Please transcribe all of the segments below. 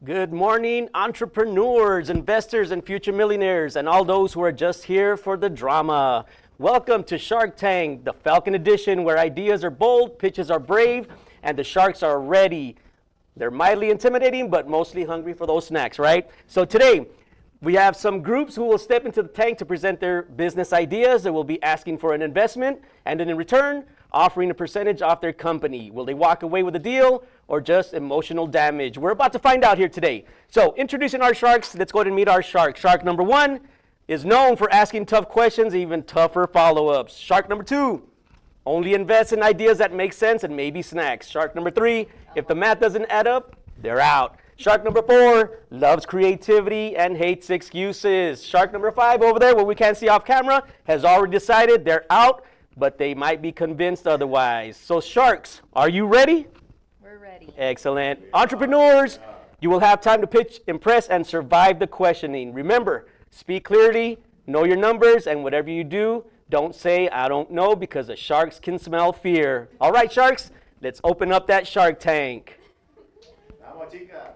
Good morning, entrepreneurs, investors, and future millionaires, and all those who are just here for the drama. Welcome to Shark Tank, the Falcon edition, where ideas are bold, pitches are brave, and the sharks are ready. They're mildly intimidating, but mostly hungry for those snacks, right? So today, we have some groups who will step into the tank to present their business ideas. They will be asking for an investment, and then in return, offering a percentage off their company. Will they walk away with a deal or just emotional damage? We're about to find out here today. So introducing our sharks, let's go ahead and meet our shark. Shark number one is known for asking tough questions, even tougher follow-ups. Shark number two only invests in ideas that make sense and maybe snacks. Shark number three, if the math doesn't add up, they're out. Shark number four loves creativity and hates excuses. Shark number five over there, what we can't see off camera, has already decided they're out, but they might be convinced otherwise. So sharks, are you ready? We're ready. Excellent. Entrepreneurs, you will have time to pitch, impress, and survive the questioning. Remember, speak clearly, know your numbers, and whatever you do, don't say, I don't know, because the sharks can smell fear. All right, sharks, let's open up that shark tank. Vamos, chicas.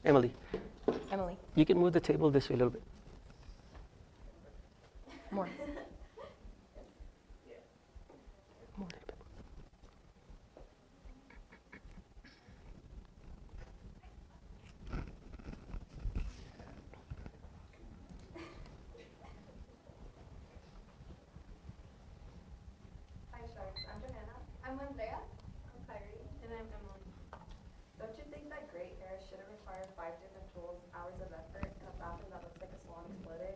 Emily, Emily, you can move the table this way a little bit. more. Hi Sharks, I'm Johanna. I'm Andrea. I'm Kyrie. And I'm Emily. Don't you think that great hair shouldn't require 5 different tools, hours of effort, and a bathroom that looks like a salon exploded?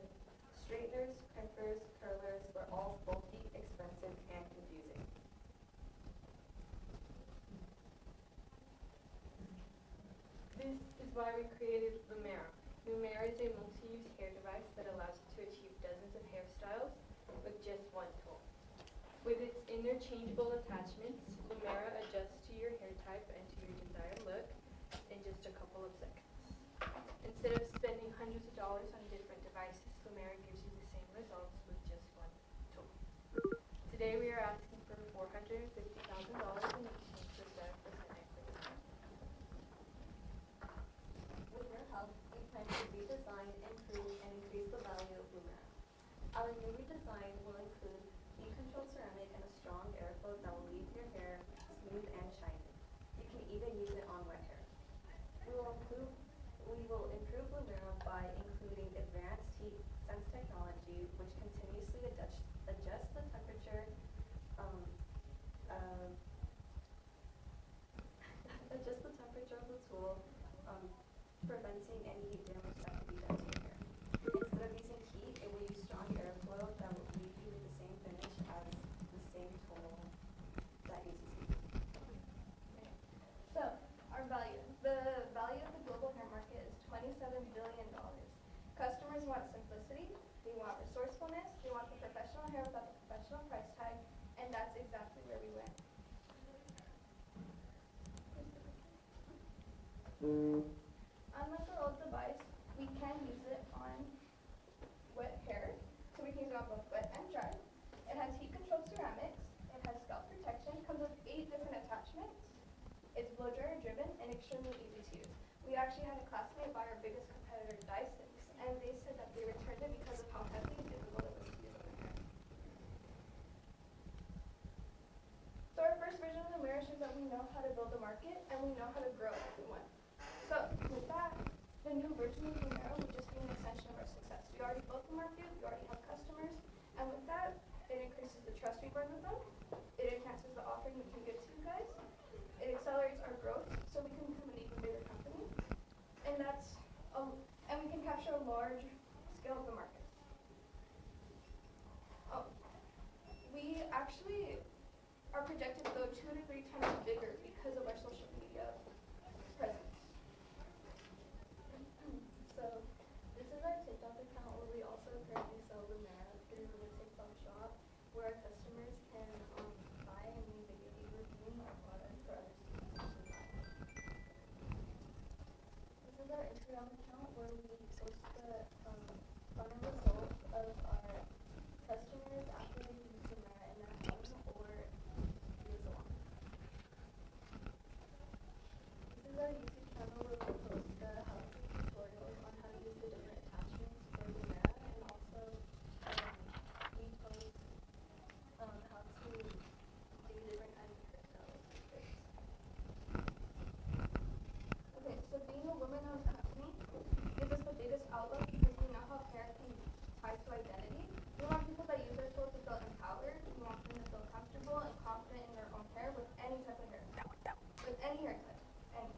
Straighteners, crimpers, curlers were all bulky, expensive, and confusing. This is why we created Lumera. Lumera is a multi-use hair device that allows you to achieve dozens of hairstyles with just one tool. With its interchangeable attachments, Lumera adjusts to your hair type and to your desired look in just a couple of seconds. Instead of spending hundreds of dollars on different devices, Lumera gives you the same results with just one tool. Today we are asking for $450,000 in exchange for 7% equity. With your help, we plan to redesign, improve, and increase the value of Lumera. Our new redesign will include heat-controlled ceramic and a strong airflow that will leave your hair smooth and shiny. You can even use it on wet hair. We will improve Lumera by including advanced heat sense technology, which continuously adjusts the temperature, adjust the temperature of the tool, preventing any heat damage that could be done to your hair. Instead of using heat, it will use strong airflow that will leave you with the same finish as the same tool that uses heat. So, our value. The value of the global hair market is $27 billion. Customers want simplicity, they want resourcefulness, they want the professional hair without the professional price tag, and that's exactly where we went. Unlike our old device, we can use it on wet hair, so we can use it on both wet and dry. It has heat-controlled ceramics, it has scalp protection, comes with 8 different attachments. It's blow dryer driven and extremely easy to use. We actually had a classmate buy our biggest competitor Dyson's, and they said that they returned it because of how heavy and difficult it was to use on their hair. So our first version of the mirror shows that we know how to build a market and we know how to grow everyone. So with that, the new version of Lumera would just be an extension of our success. We already built the market, we already have customers, and with that, it increases the trust we burn with them, it enhances the offering we can give to you guys, it accelerates our growth so we can become an even bigger company, and we can capture a large scale of the market. We actually are projected to go 2 to 3 times bigger Instagram account where we post the final results of our customers after they use the Mara in their home or use the one. This is our YouTube channel where we post the how-to tutorials on how to use the different attachments for the Mara, and also we post how to do different kinds of hairstyles and things. Okay, so being a woman-owned company gives us the biggest outlook because we know how hair can tie to identity. We want people that use our tool to feel empowered. We want them to feel comfortable and confident in their own hair with any type of hair. With any hair type. Any.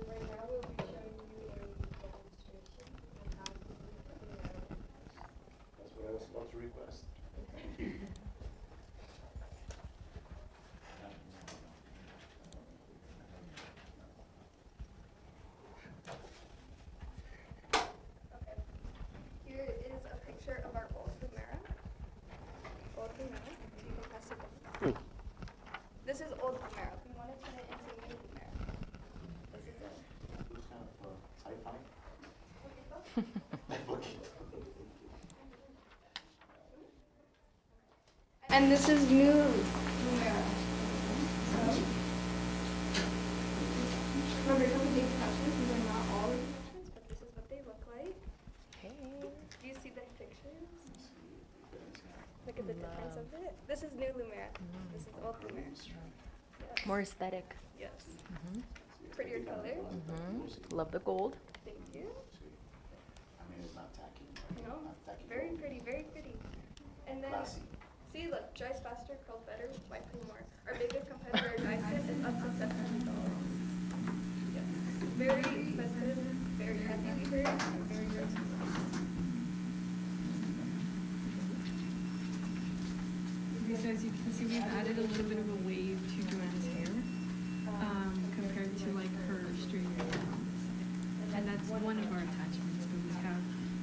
Right now we'll be showing you a demonstration of how to use the Mara. That's what I was about to request. Okay. Here is a picture of our old Lumera. Old Lumera. You can pass it down. This is old Lumera. We want to turn it into new Lumera. This is it. It's kind of sci-fi. And this is new Lumera. So, remember, some of these attachments, these are not all of the attachments, but this is what they look like. Do you see the pictures? Look at the difference of it. This is new Lumera. This is old Lumera. Yes. More aesthetic. Yes. Prettier color. Love the gold. Thank you. I mean, it's not tacky. No, Not tacky. very pretty, very pretty. And then, Classy. see, look, dries faster, curls better, wiping more. Our biggest competitor, Dyson, is up to $700. Yes. Very expensive, very heavy, we heard, and very versatile. Okay, so as you can see, we've added a little bit of a wave to Joanna's hair compared to like her straight hair. And that's one of our attachments,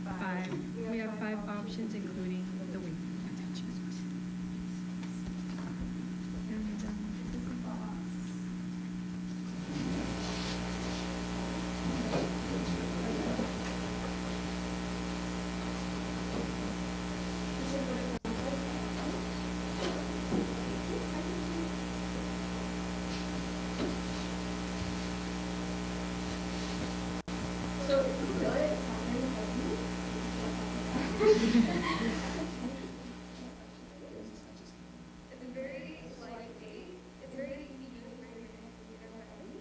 but we have five options, including the wave attachment. And this is the box. So, if you feel it, it's a very lightweight, it's very easy to use, very heavy.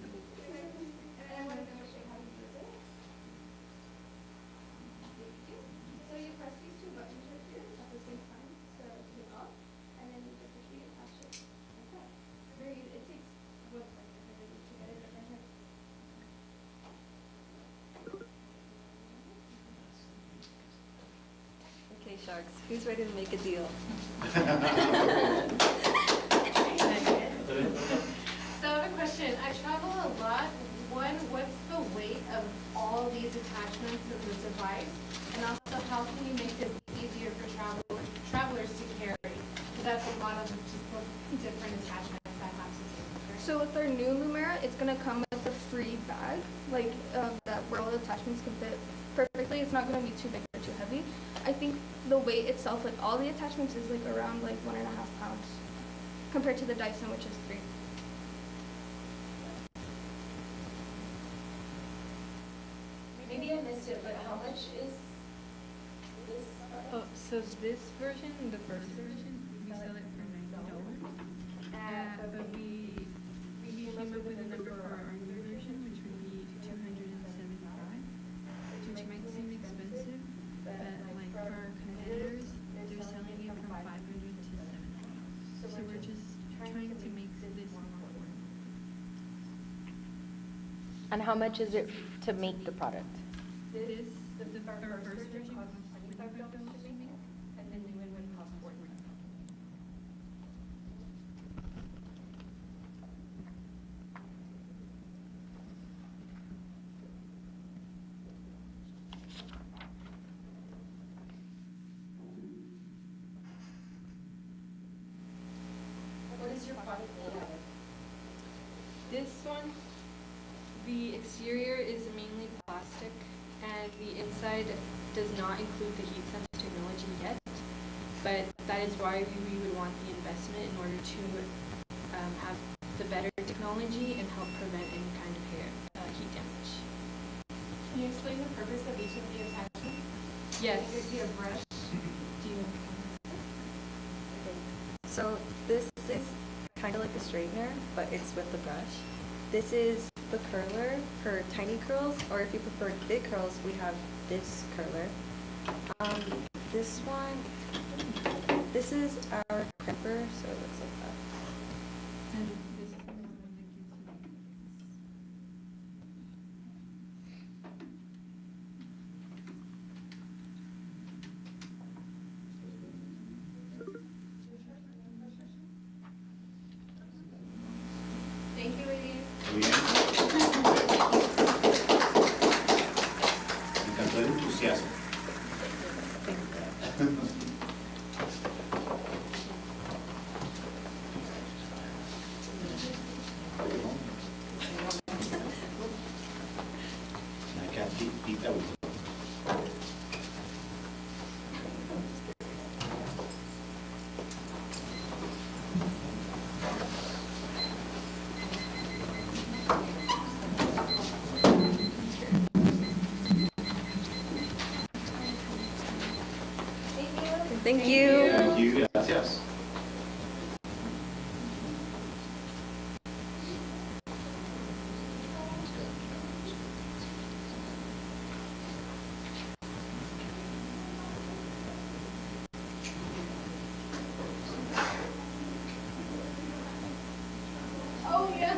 And I want to demonstrate how to use it. So you press these two buttons right here at the same time to turn off, and then you just reattach it like that. It takes what's like a minute to get a different hair. Okay, Sharks, who's ready to make a deal? So I have a question. I travel a lot. One, what's the weight of all these attachments in the device? And also, how can you make this easier for travelers to carry? Because that's a lot of just different attachments that have to do. So with our new Lumera, it's gonna come with a free bag, like that where all the attachments can fit perfectly. It's not gonna be too big or too heavy. I think the weight itself, like all the attachments, is like around like 1.5 pounds, compared to the Dyson, which is 3. Maybe I missed it, but how much is this? Oh, so this version, the first version, we sell it for $90. But we came up with a number for our other version, which would be $275, which might seem expensive, but like for our competitors, they're selling it from $500 to $700. So we're just trying to make this more affordable. And how much is it to make the product? This, our first version costs $25, $25 to make, and the new one would cost $45. What is your product made out of? This one, the exterior is mainly plastic, and the inside does not include the heat sensor technology yet. But that is why we would want the investment in order to have the better technology and help prevent any kind of heat damage. Can you explain the purpose of each of the attachments? Yes. I see a brush. Do you? So this is kind of like a straightener, but it's with the brush. This is the curler for tiny curls, or if you prefer big curls, we have this curler. This one, this is our crimper, so it looks like that. And this is the one that gives you. Thank you, ladies. Muy bien. Me encantó el entusiasmo. Acá, tita, Thank you. Thank you. Gracias. Oh, yes.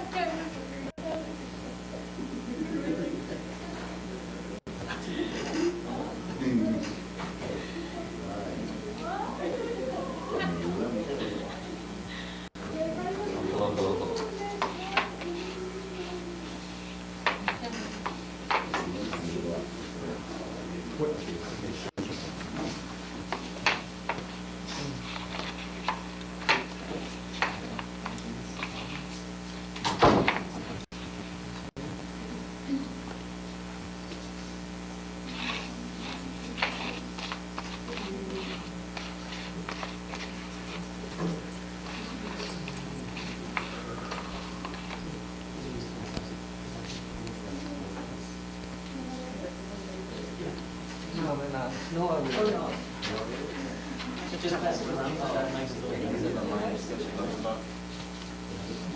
Just pass it around to that nice little.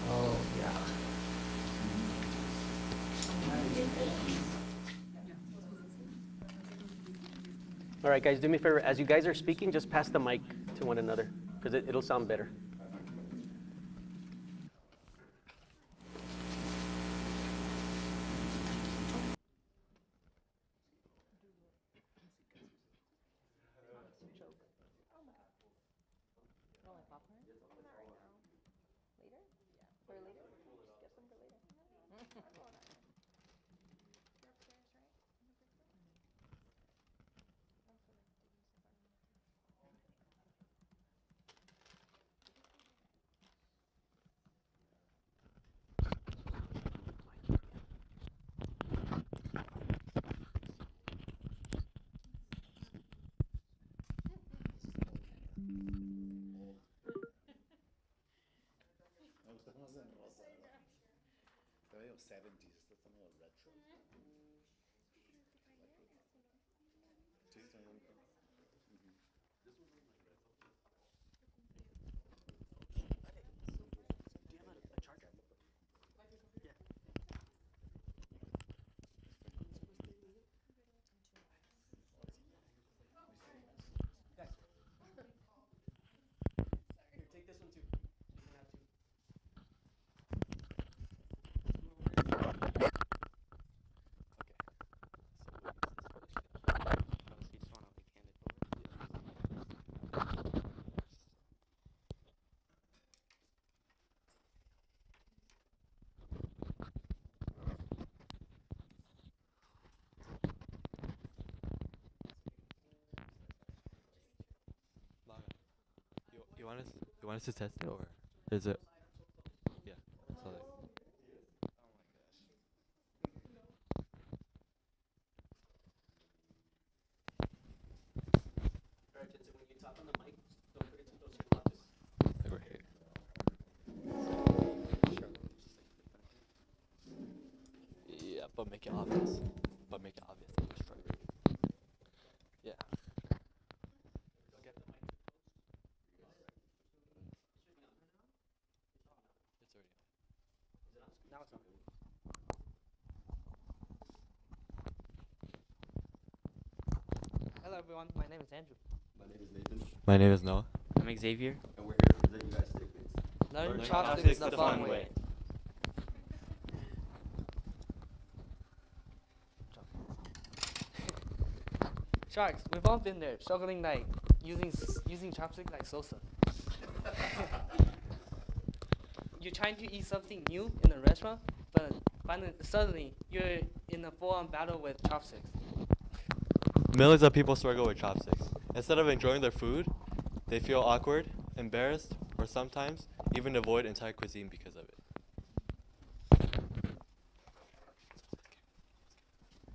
Oh, yeah. All right, guys, do me a favor. As you guys are speaking, just pass the mic to one another, because it'll sound better. Me gusta cómo es en rosa. Está medio 70s, está medio retro. Sí, está muy bonito. Here, take this one too. You can have two. You want us to test it, or is it? Yeah. So like, Alright, Jensen, when you talk on the mic, don't forget to close your glasses. like right here. Yeah, but make it obvious. But make it obvious that you're struggling. Yeah. It's already on. Now it's on. Hello everyone, my name is Andrew. My name is Nathan, My name is Noah. I'm Xavier. and we're here to present you guys Stickmates. Learn Learn chopsticks the fun way. Sharks, we've all been there, struggling like using chopsticks like salsa. You're trying to eat something new in a restaurant, but suddenly you're in a full-on battle with chopsticks. Millions of people struggle with chopsticks. Instead of enjoying their food, they feel awkward, embarrassed, or sometimes even avoid entire cuisine because of it.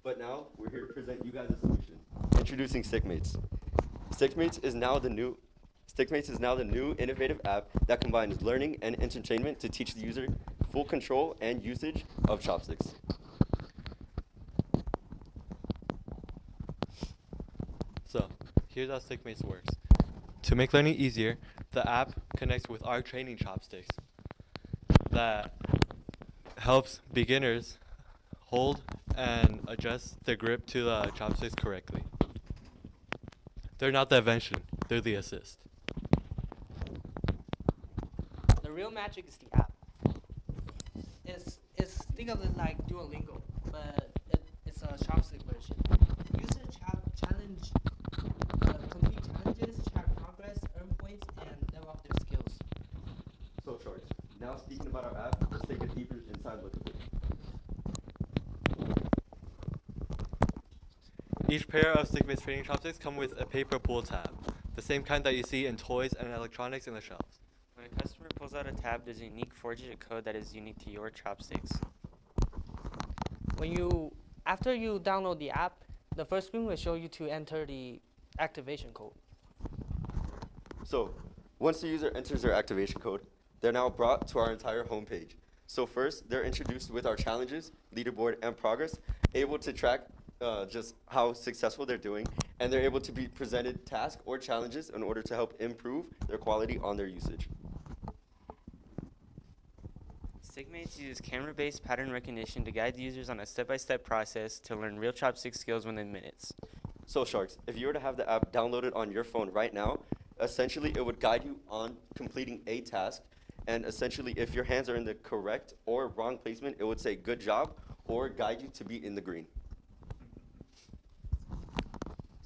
But now, we're here to present you guys a solution. Introducing Stickmates. Stickmates is now the new innovative app that combines learning and entertainment to teach the user full control and usage of chopsticks. So, here's how Stickmates works. To make learning easier, the app connects with our training chopsticks that helps beginners hold and adjust the grip to the chopsticks correctly. They're not the invention, they're the assist. The real magic is the app. It's think of it like Duolingo, but it's a chopstick version. Users challenge, complete challenges, track progress, earn points, and level up their skills. So Sharks, now speaking about our app, let's take a deeper inside look at it. Each pair of Stickmates training chopsticks come with a paper pull tab, the same kind that you see in toys and electronics in the shelves. When a customer pulls out a tab, there's a unique 4-digit code that is unique to your chopsticks. After you download the app, the first screen will show you to enter the activation code. So, once the user enters their activation code, they're now brought to our entire homepage. So first, they're introduced with our challenges, leaderboard, and progress, able to track just how successful they're doing, and they're able to be presented tasks or challenges in order to help improve their quality on their usage. Stickmates uses camera-based pattern recognition to guide users on a step-by-step process to learn real chopstick skills within minutes. So Sharks, if you were to have the app downloaded on your phone right now, essentially it would guide you on completing a task, and essentially if your hands are in the correct or wrong placement, it would say good job or guide you to be in the green.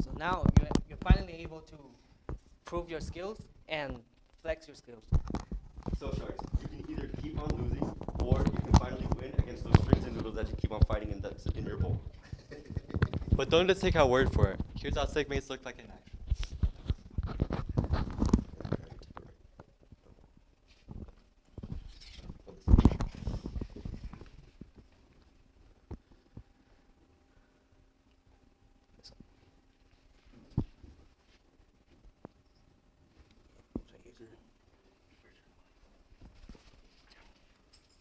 So now you're finally able to prove your skills and flex your skills. So Sharks, you can either keep on losing or you can finally win against those strings and noodles that you keep on fighting in your bowl. But don't just take our word for it. Here's how Stickmates look like in action.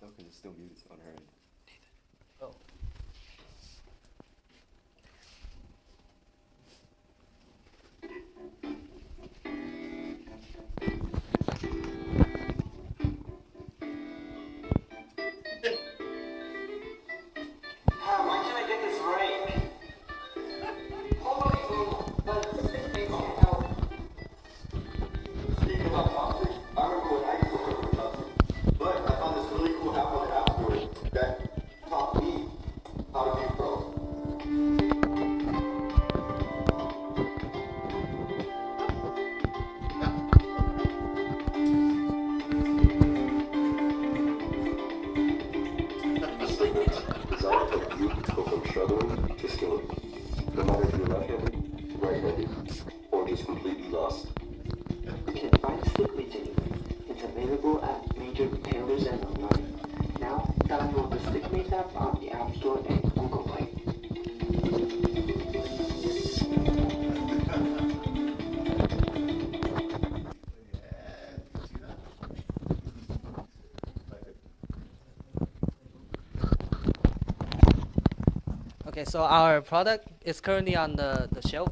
No, because it's still muted on her end. Oh. Why can't I get this right? Hold on, but this thing can't help. Speaking about chopsticks, I remember when I used to work with chopsticks, but I found this really cool app on the App Store that available at major retailers and online. Now, download the Stickmates app on the App Store and Google Play. Okay, so our product is currently on the shelf,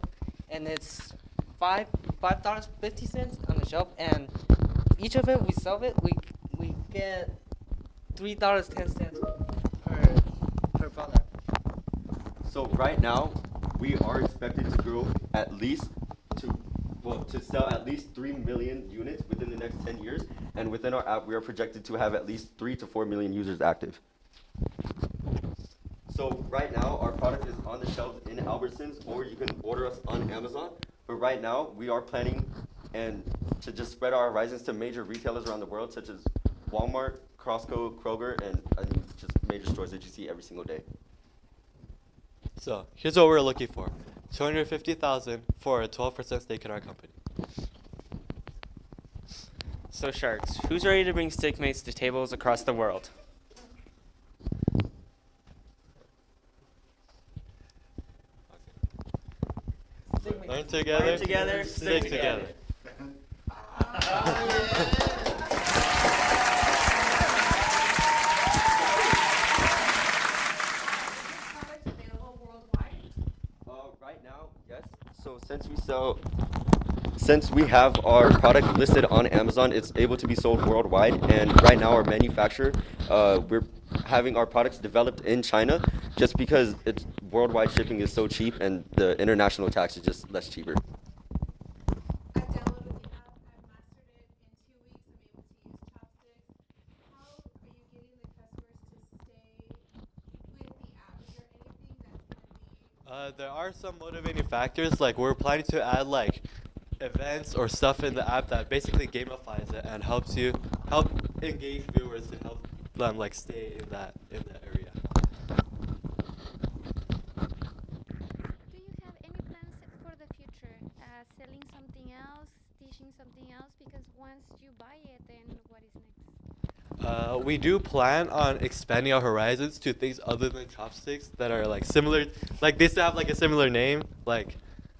and it's $5.50 on the shelf, and each of it we sell it, we get $3.10 per product. So right now, we are expected to grow at least to sell at least 3 million units within the next 10 years. And within our app, we are projected to have at least 3 to 4 million users active. So right now, our product is on the shelves in Albertsons, or you can order us on Amazon. But right now, we are planning and to just spread our horizons to major retailers around the world, such as Walmart, Costco, Kroger, and just major stores that you see every single day. So here's what we're looking for: 250,000 for a 12% stake in our company. So Sharks, who's ready to bring Stickmates to tables across the world? Learn together, Learn together, stick stick together. Right now, yes. So since we have our product listed on Amazon, it's able to be sold worldwide. And right now, our manufacturer, we're having our products developed in China, just because it's worldwide shipping is so cheap, and the international tax is just less cheaper. I downloaded the app, I've mastered it. In 2 weeks, I'm able to use chopsticks. How are you getting the customers to stay with the app? Is there anything that's going to be... There are some motivating factors, like we're planning to add like events or stuff in the app that basically gamifies it and help engage viewers to help them like stay in that area. Do you have any plans for the future? Selling something else, teaching something else? Because once you buy it, then what is next? We do plan on expanding our horizons to things other than chopsticks that are like similar, like they still have like a similar name, like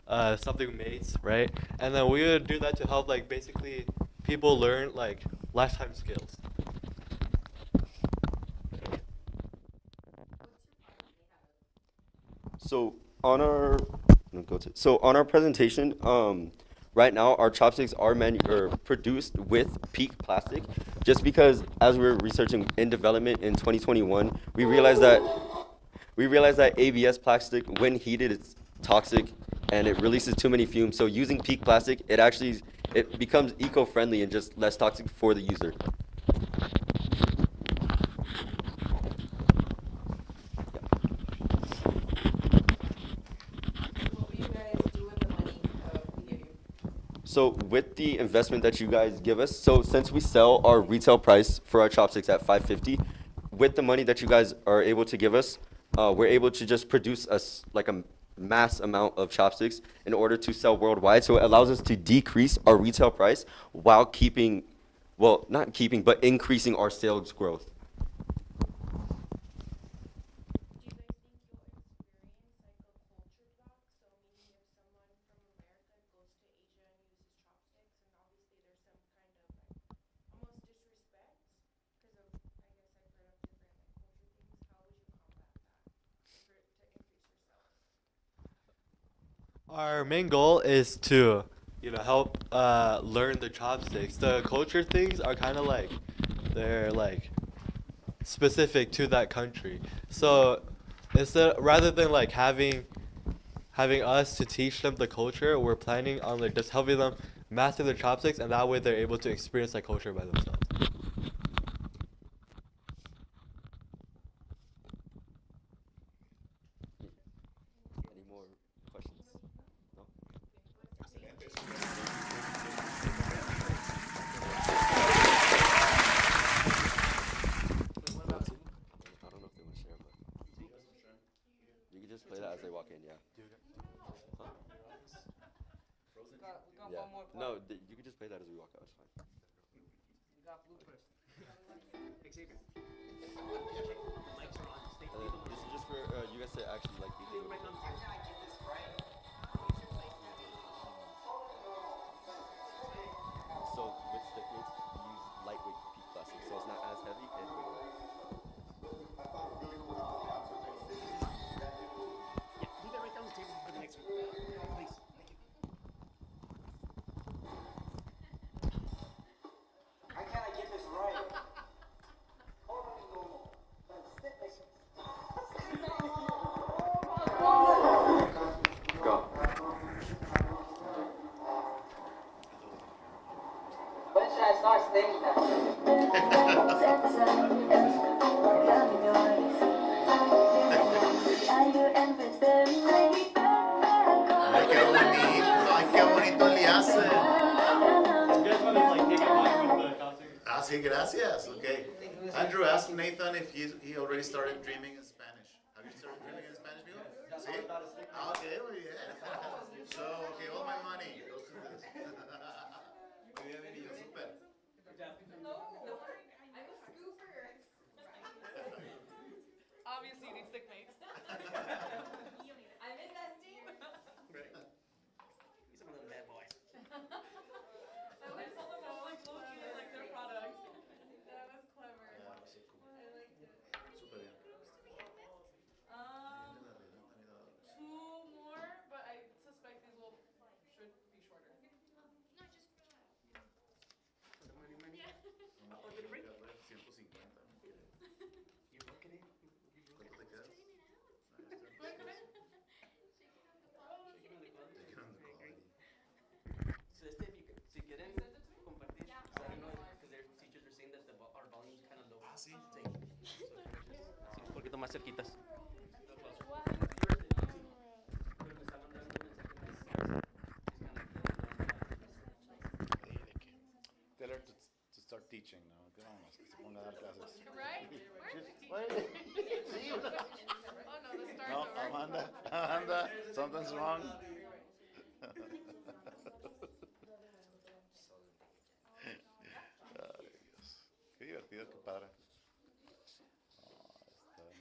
something mates, right? And then we would do that to help like basically people learn like lifetime skills. So on our presentation, right now our chopsticks are produced with peak plastic, just because as we were researching in development in 2021, we realized that ABS plastic, when heated, it's toxic and it releases too many fumes. So using peak plastic, it becomes eco-friendly and just less toxic for the user. So with the investment that you guys give us, so since we sell our retail price for our chopsticks at $5.50, with the money that you guys are able to give us, we're able to just produce like a mass amount of chopsticks in order to sell worldwide. So it allows us to decrease our retail price while but increasing our sales growth. Our main goal is to, help learn the chopsticks. The culture things are kind of like, they're like specific to that country. So rather than like having us to teach them the culture, we're planning on like just helping them master the chopsticks, and that way they're able to experience that culture by themselves. Any more questions? No? I don't know if they want to share, but you can just play that as they walk in, yeah. Huh? We got Yeah. one more part. No, you can just play that as we walk out, it's fine. We got Xavier. Check. The mics are on. Stay This is just for you guys to actually like Leave it right on the table. Can I get this right? So with stick mates, we use lightweight PEEK plastic, so it's not as heavy and weighty. Yeah, leave it right down the table for the next one. Please. Thank you. How can I get this right? Hold on, go. Stick mates. Go. When should I start stage now? Ay, qué bonito. Ay, qué bonito le hace. Ah, sí, gracias. Okay. Andrew, ask Nathan if he already started dreaming in Spanish. Have you started dreaming in Spanish, amigo? Sí. Ah, okay, muy bien. So, okay, all my money goes to this. Muy bien, mi niño, super. Obviously, you need stick mates. I'm investing. Right. He's one of them bad boys. I like some of them like low key like their products. That was clever. Yeah, that was so cool. I liked it. Super bien. Two more, but I suspect these should be shorter. For the money, money. No, Oh, did it break? 150. You're looking at it. ¿Cuánto te quedas? So if quieren compartir, I don't know, because their teachers are saying that our volume's kind of low. Ah, sí. Sí, un poquito más cerquitas. Tell her to start teaching, ¿no? Que vamos, que se ponga a dar clases. Right? Sí. Oh no, the stars No, over. Amanda, something's wrong. Ay, Dios. Qué divertido, qué padre.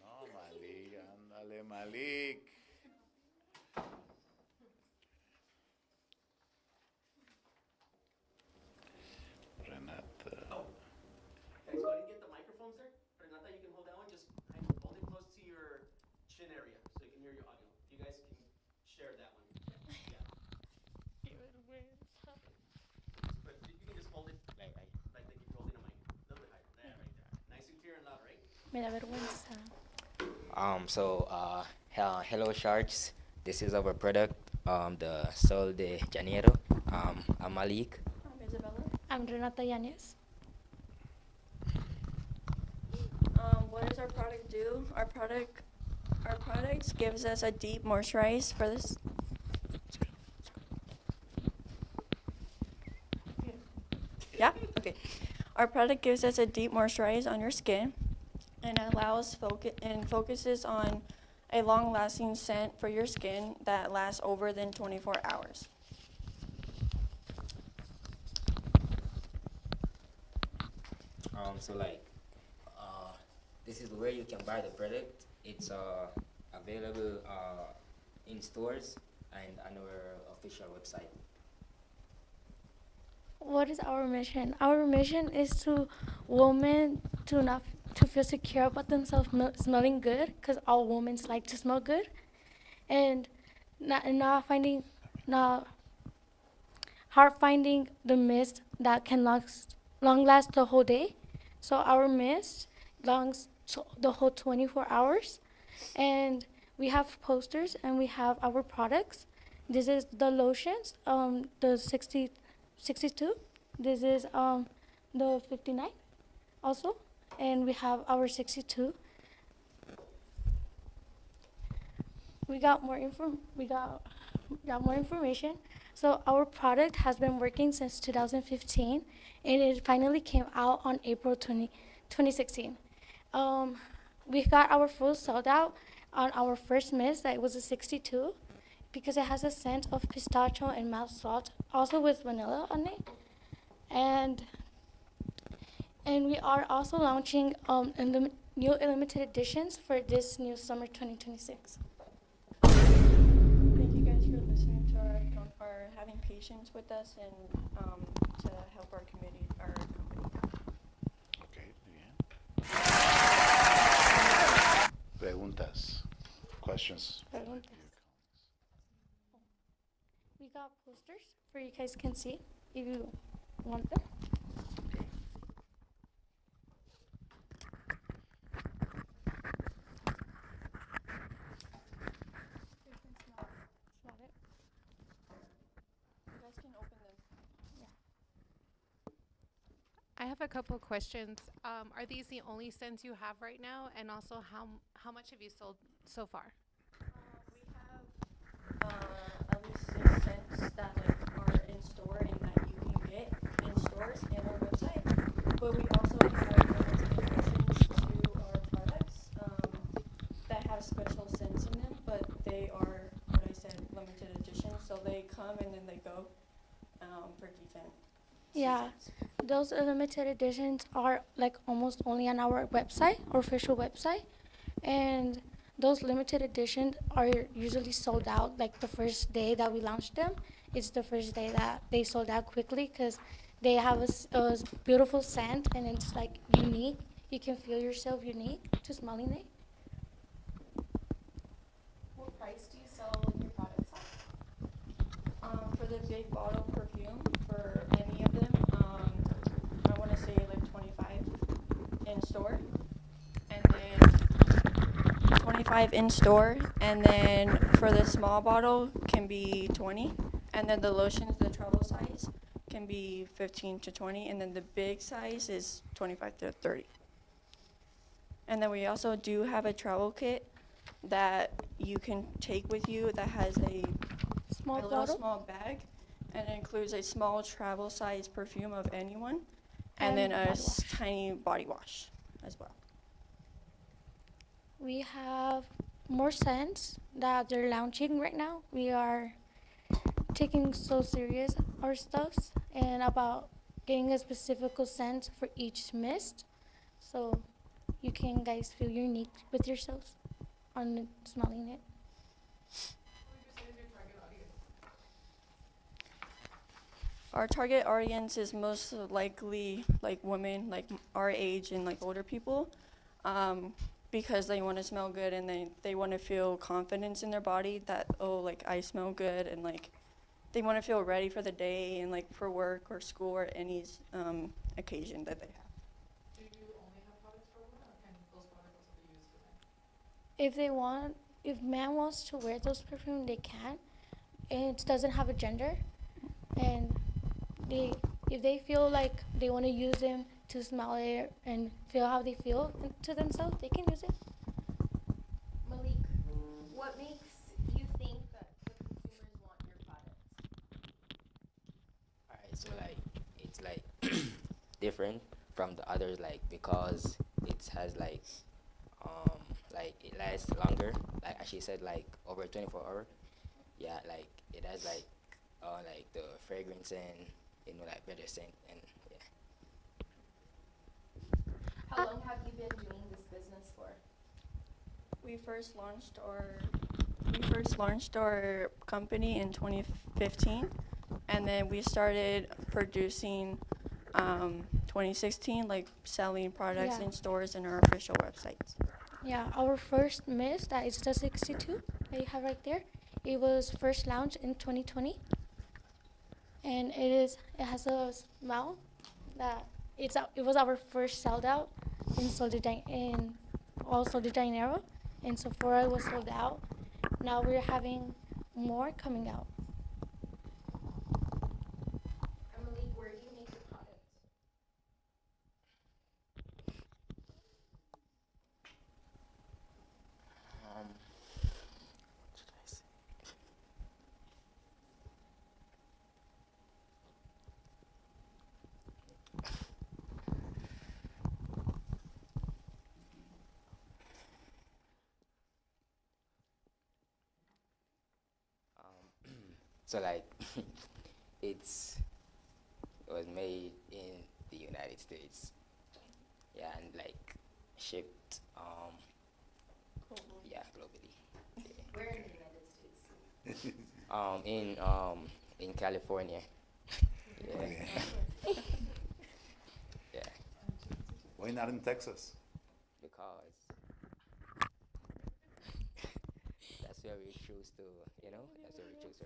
No, Malik, ándale, Malik. Renata. Oh. Okay, so I didn't get the microphones there. Renata, you can hold that one. Just kind of hold it close to your chin area so you can hear your audio. You guys can share that one. Yeah. But you can just hold it like you're holding a mic. A little bit higher. There, right there. Nice and clear and loud, right? Me da vergüenza. Hello Sharks. This is our product, the Sol de Janeiro. I'm Malik. I'm Isabella. I'm Renata Yanez. What does our product do? Our product gives us a deep moisturize for this. Yeah? Okay. Our product gives us a deep moisturize on your skin and focuses on a long-lasting scent for your skin that lasts over than 24 hours. This is where you can buy the product. It's available in stores and on our official website. What is our mission? Our mission is to women to feel secure about themselves smelling good, because all women like to smell good, and not hard finding the mist that can long last the whole day. So our mist lasts the whole 24 hours, and we have posters and we have our products. This is the lotions, the 62. This is the 59 also, and we have our 62. We got more more information. So our product has been working since 2015, and it finally came out on April 2016. We got our full sold out on our first mist. That was a 62, because it has a scent of pistachio and mouth salt, also with vanilla on it. And And we are also launching new limited editions for this new summer 2026. Thank you guys for listening to our having patience with us and to help our community, our company. Okay, bien. Preguntas, questions. Preguntas. We got posters for you guys can see if you want them. Smell it. You guys can open them. Yeah. I have a couple questions. Are these the only scents you have right now? And also, how much have you sold so far? We have at least 6 scents that are in store and that you can get in stores and our website. But we also have limited editions to our products that have special scents in them, but they are, what I said, limited editions. So they come and then they go for different Yeah, those limited editions are like almost only on our website, our official website, and those limited editions are usually sold out like the first day that we launch them. It's the first day that they sold out quickly because they have a beautiful scent and it's like unique. You can feel yourself unique to smelling it. What price do you sell your products at? For the big bottle perfume, for any of them, I want to say like 25 in store, and then 25 in store, and then for the small bottle can be 20, and then the lotions, the travel size, can be 15 to 20, and then the big size is 25 to 30. And then we also do have a travel kit that you can take with you that has a little small bag, and it includes a small travel size perfume of anyone, and then a tiny body wash as well. We have more scents that they're launching right now. We are taking so serious our stuffs and about getting a specific scent for each mist, so you can guys feel unique with yourselves on smelling it. Our target audience is most likely like women, like our age and like older people, because they want to smell good and they want to feel confidence in their body that, oh, like I smell good, and like they want to feel ready for the day and like for work or school or any occasion that they have. Do you only have products for women, or can those products also be used for men? If man wants to wear those perfume, they can. It doesn't have a gender, and if they feel like they want to use them to smell it and feel how they feel to themselves, they can use it. Malik, what makes you think that the consumers want your products? Alright, so like it's like different from the others, like because it has like it lasts longer. Like as she said, like over 24 hours. Yeah, like it has like the fragrance and like better scent and yeah. How long have you been doing this business for? We first launched our company in 2015, and then we started producing 2016, like selling products in stores and our official websites. Yeah, our first mist, that is the 62 that you have right there. It was first launched in 2020, and it has a smell that it was our first sold out in Sol de Janeiro, and Sephora was sold out. Now we're having more coming out. And Malik, where do you make your products? What should I say? So like it was made in the United States. shipped, yeah, globally. Where in the United States? In California. Yeah. Yeah. Why not in Texas? Because that's where we choose to, that's where we choose to.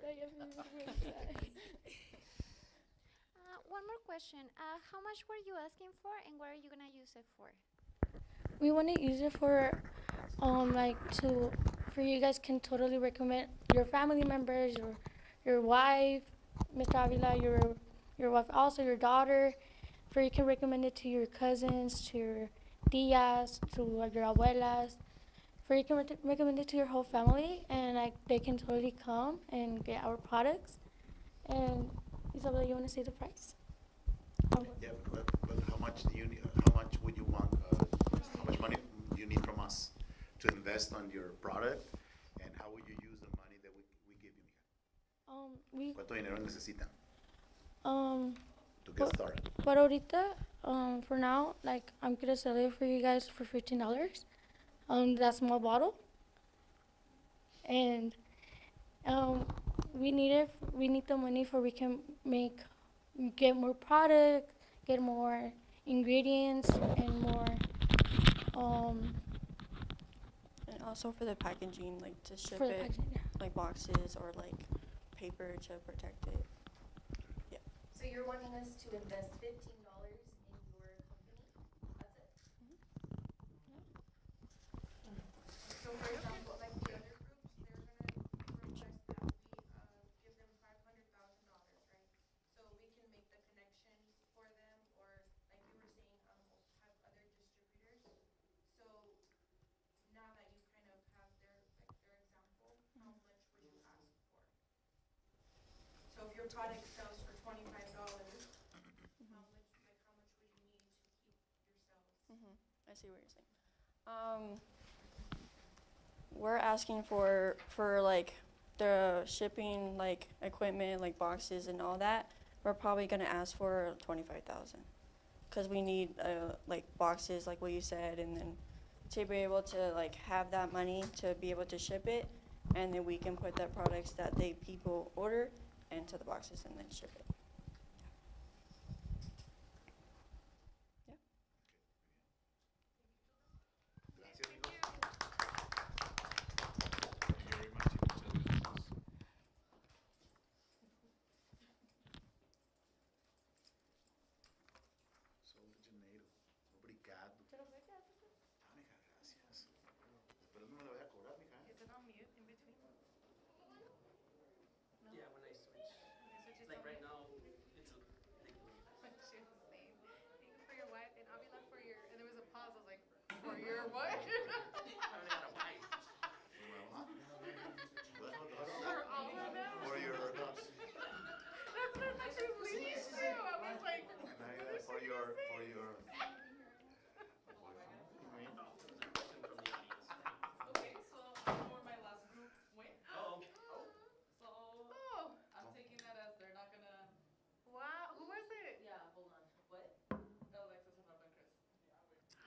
One more question. How much were you asking for, and what are you gonna use it for? We want to use it for, for you guys can totally recommend your family members, your wife, Mr. Avila, your wife, also your daughter, for you can recommend it to your cousins, to your tias, to your abuelas, for you can recommend it to your whole family, and they can totally come and get our products. And Isabella, you want to say the price? Yeah, but how much do you need? How much would you want? How much money do you need from us to invest on your product? And how would you use the money that we give you, mija? ¿Cuánto dinero necesitan to get started? But ahorita, for now, I'm gonna sell it for you guys for $15. That small bottle. And we need the money for we can get more product, get more ingredients, and more. And also for the packaging, to ship For the it, packaging, yeah. boxes or paper to protect it. Yeah. So you're wanting us to invest $15 in your company? That's it? So for example, like the other groups, they're gonna request that we give them $500,000, right? So we can make the connections for them, or like you were saying, have other distributors. So now that you kind of have their example, how much would you ask for? So if your product sells for $25, how much would you need to keep your sales? I see what you're saying. We're asking for the shipping equipment, boxes and all that. We're probably gonna ask for 25,000, because we need boxes like what you said, and then to be able to have that money to be able to ship it, and then we can put the products that people order into the boxes and then ship it. Gracias, amigos. Thank you very much. Muchas gracias. Sol de Janeiro. Obrigado. Ah, mija, gracias. Pero no me lo voy a cobrar, mija. Is it on mute in between? Yeah, when I switch. Like right now, it's What she was saying. Thank you for your wife, and Avila for your, and there was a pause, I was like, for your what? I only got a wife. For Avila now? For your house. That's what I thought she was leaving too. I was like, For your okay, so I know where my last group went. Oh. So I'm taking that as they're not gonna. Wow, who was it? Yeah, hold on. What? Alexis and Chris.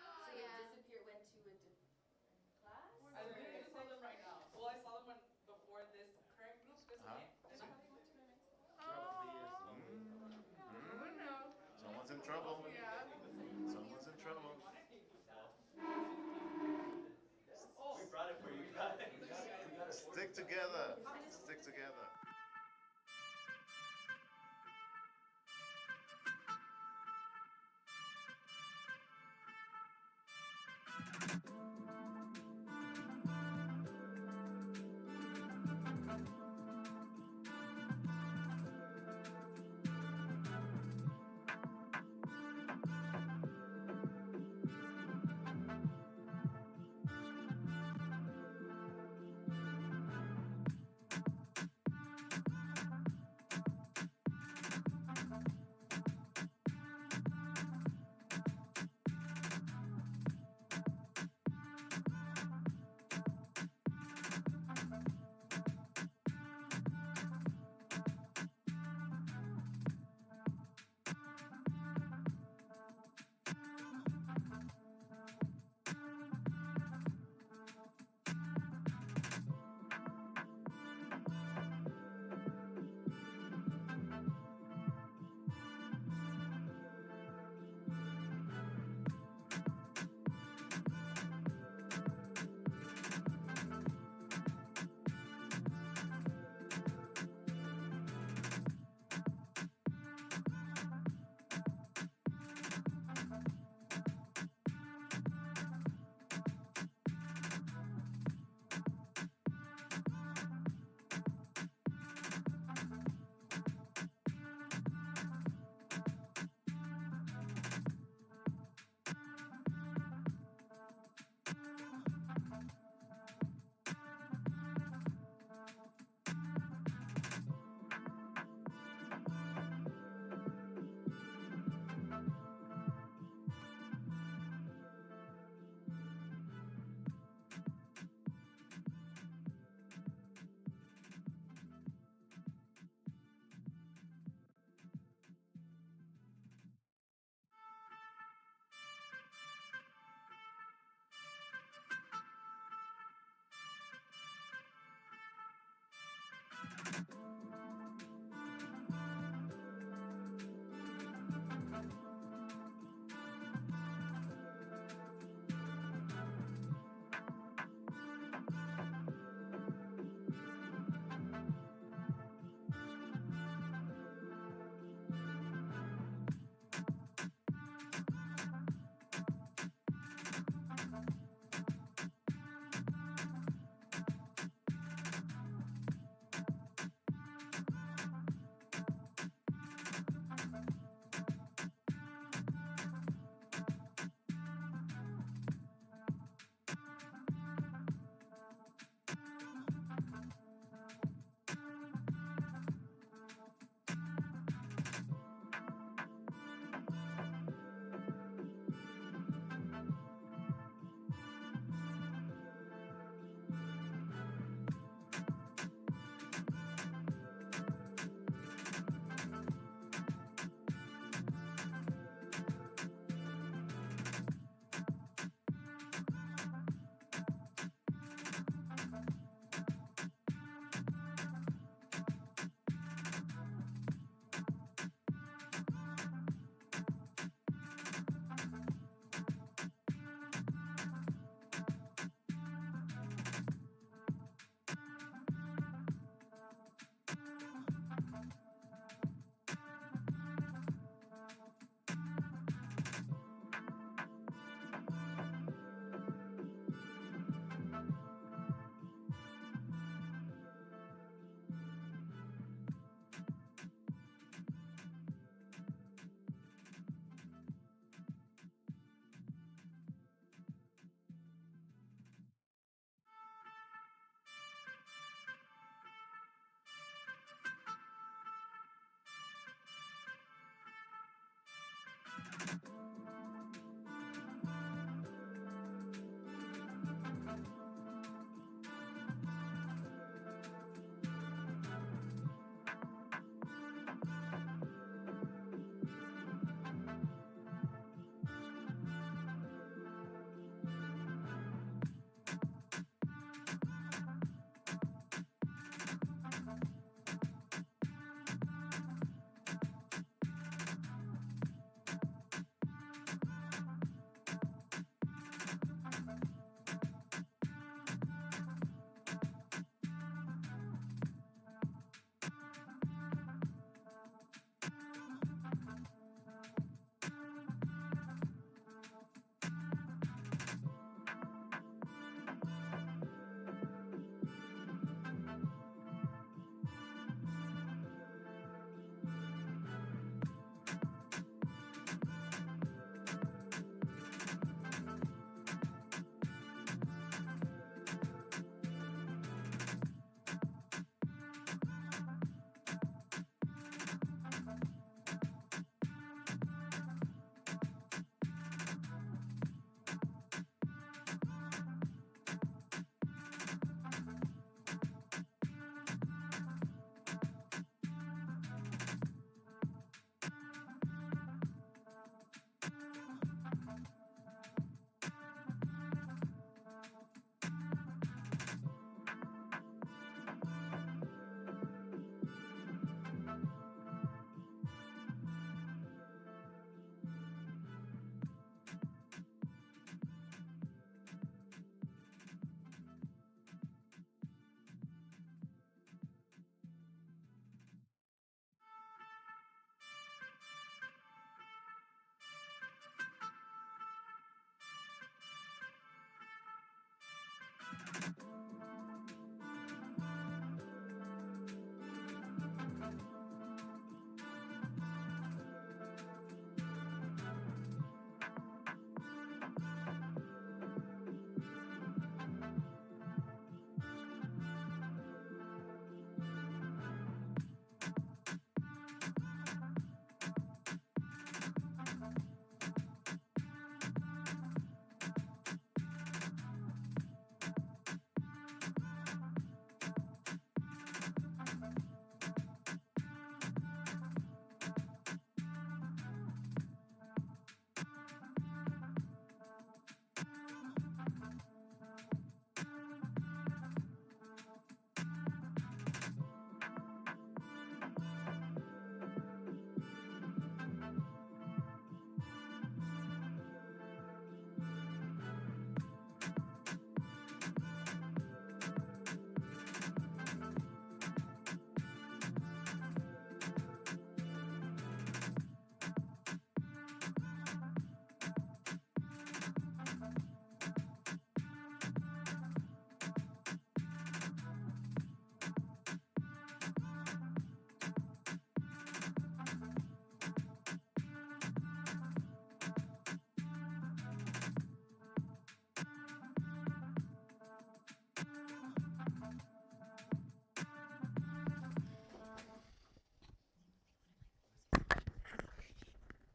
So it disappeared, went to a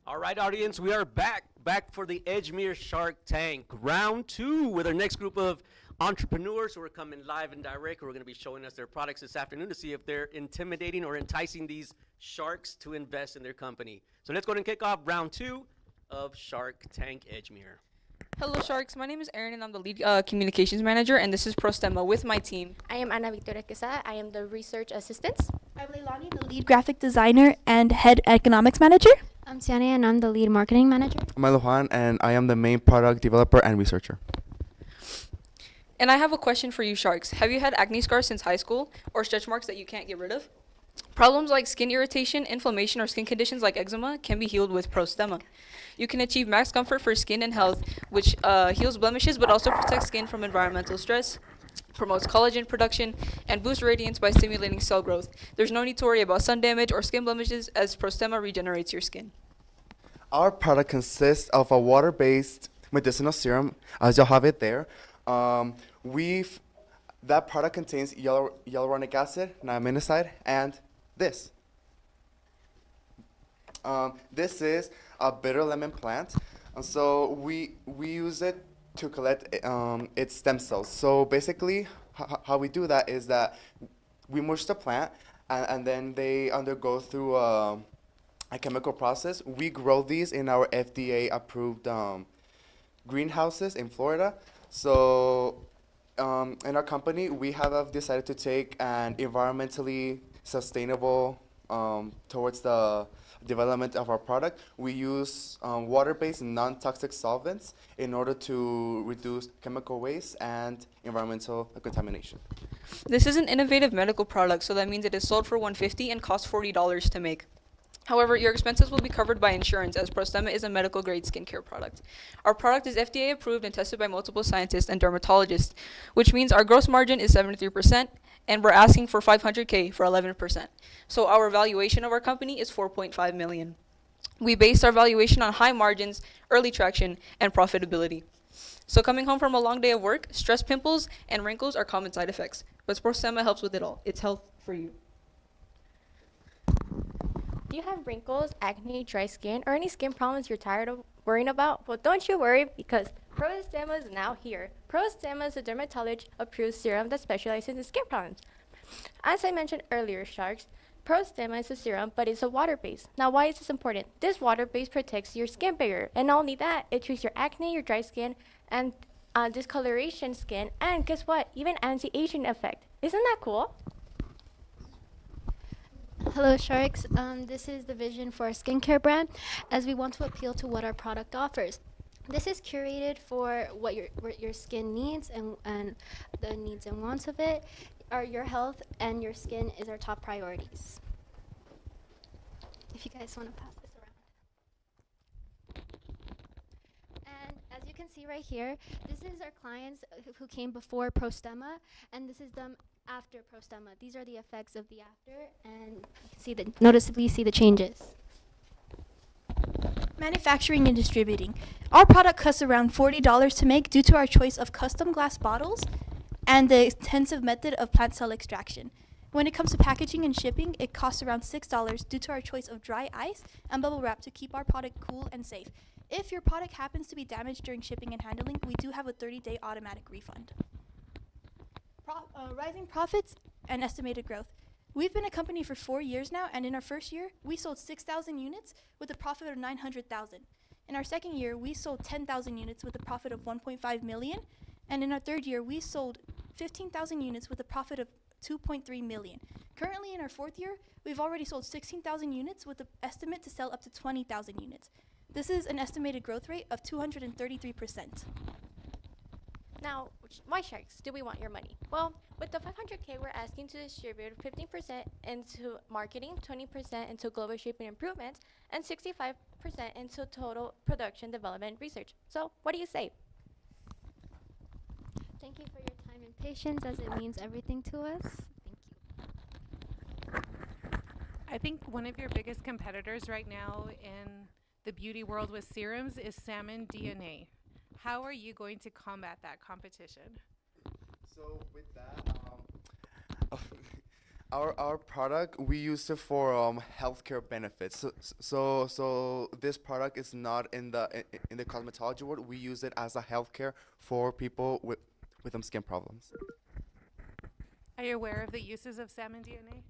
All right, audience, we are back for the Edgemere Shark Tank round 2 with our next group of entrepreneurs who are coming live and direct, who are going to be showing us their products this afternoon to see if they're intimidating or enticing these sharks to invest in their company. So let's go ahead and kick off round 2 of Shark Tank Edgemere. Hello Sharks, my name is Erin and I'm the lead communications manager, and this is Prostema with my team. I am Ana Victoria Quesada. I am the research assistant. I'm Leilani, the lead graphic designer and head economics manager. I'm Tiana and I'm the lead marketing manager. I'm Juan and I am the main product developer and researcher. And I have a question for you Sharks. Have you had acne scars since high school or stretch marks that you can't get rid of? Problems like skin irritation, inflammation, or skin conditions like eczema can be healed with Prostema. You can achieve max comfort for skin and health, which heals blemishes but also protects skin from environmental stress, promotes collagen production, and boosts radiance by stimulating cell growth. There's no need to worry about sun damage or skin blemishes as Prostema regenerates your skin. Our product consists of a water-based medicinal serum, as you'll have it there. That product contains hyaluronic acid, niacinamide, and this. This is a bitter lemon plant, and so we use it to collect its stem cells. So basically, how we do that is that we mush the plant, and then they undergo through a chemical process. We grow these in our FDA-approved greenhouses in Florida. So in our company, we have decided to take an environmentally sustainable towards the development of our product. We use water-based non-toxic solvents in order to reduce chemical waste and environmental contamination. This is an innovative medical product, so that means it is sold for $150 and costs $40 to make. However, your expenses will be covered by insurance as Prostema is a medical-grade skincare product. Our product is FDA approved and tested by multiple scientists and dermatologists, which means our gross margin is 73%, and we're asking for $500K for 11%. So our valuation of our company is $4.5 million. We based our valuation on high margins, early traction, and profitability. So coming home from a long day of work, stress, pimples, and wrinkles are common side effects, but Prostema helps with it all. It's health for you. Do you have wrinkles, acne, dry skin, or any skin problems you're tired of worrying about? Well, don't you worry, because Prostema is now here. Prostema is a dermatologist-approved serum that specializes in skin problems. As I mentioned earlier, Sharks, Prostema is a serum, but it's a water base. Now, why is this important? This water base protects your skin barrier, and not only that, it treats your acne, your dry skin, and discoloration skin, and guess what? Even anti-aging effect. Isn't that cool? Hello Sharks, this is the vision for our skincare brand as we want to appeal to what our product offers. This is curated for what your skin needs and the needs and wants of it. Your health and your skin is our top priorities. If you guys want to pass this around. And as you can see right here, this is our clients who came before Prostema, and this is them after Prostema. These are the effects of the after, and you can noticeably see the changes. Manufacturing and distributing. Our product costs around $40 to make due to our choice of custom glass bottles and the intensive method of plant cell extraction. When it comes to packaging and shipping, it costs around $6 due to our choice of dry ice and bubble wrap to keep our product cool and safe. If your product happens to be damaged during shipping and handling, we do have a 30-day automatic refund. Rising profits and estimated growth. We've been a company for 4 years now, and in our first year, we sold 6,000 units with a profit of 900,000. In our second year, we sold 10,000 units with a profit of 1.5 million, and in our third year, we sold 15,000 units with a profit of 2.3 million. Currently, in our fourth year, we've already sold 16,000 units with an estimate to sell up to 20,000 units. This is an estimated growth rate of 233%. Now, why Sharks do we want your money? Well, with the 500K, we're asking to distribute 15% into marketing, 20% into global shipping improvements, and 65% into total production development research. So, what do you say? Thank you for your time and patience, as it means everything to us. Thank you. I think one of your biggest competitors right now in the beauty world with serums is salmon DNA. How are you going to combat that competition? So with that, Our product, we use it for healthcare benefits. So this product is not in the cosmetology world. We use it as a healthcare for people with skin problems. Are you aware of the uses of salmon DNA?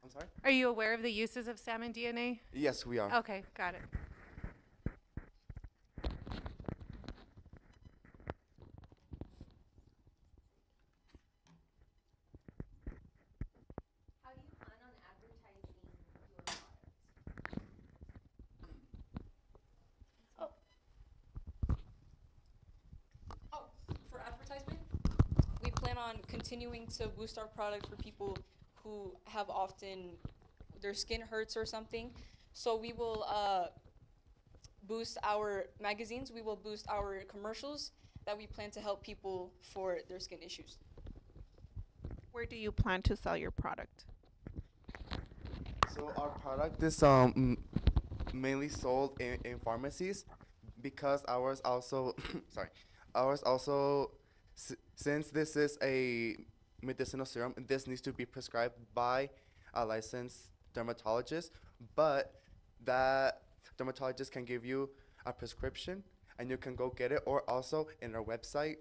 I'm sorry? Are you aware of the uses of salmon DNA? Yes, we are. Okay, got it. How do you plan on advertising your product? For advertisement, we plan on continuing to boost our product for people who have often their skin hurts or something. So we will boost our magazines, we will boost our commercials that we plan to help people for their skin issues. Where do you plan to sell your product? So our product is mainly sold in pharmacies because ours also sorry, ours also since this is a medicinal serum, this needs to be prescribed by a licensed dermatologist, but that dermatologist can give you a prescription and you can go get it, or also in our website,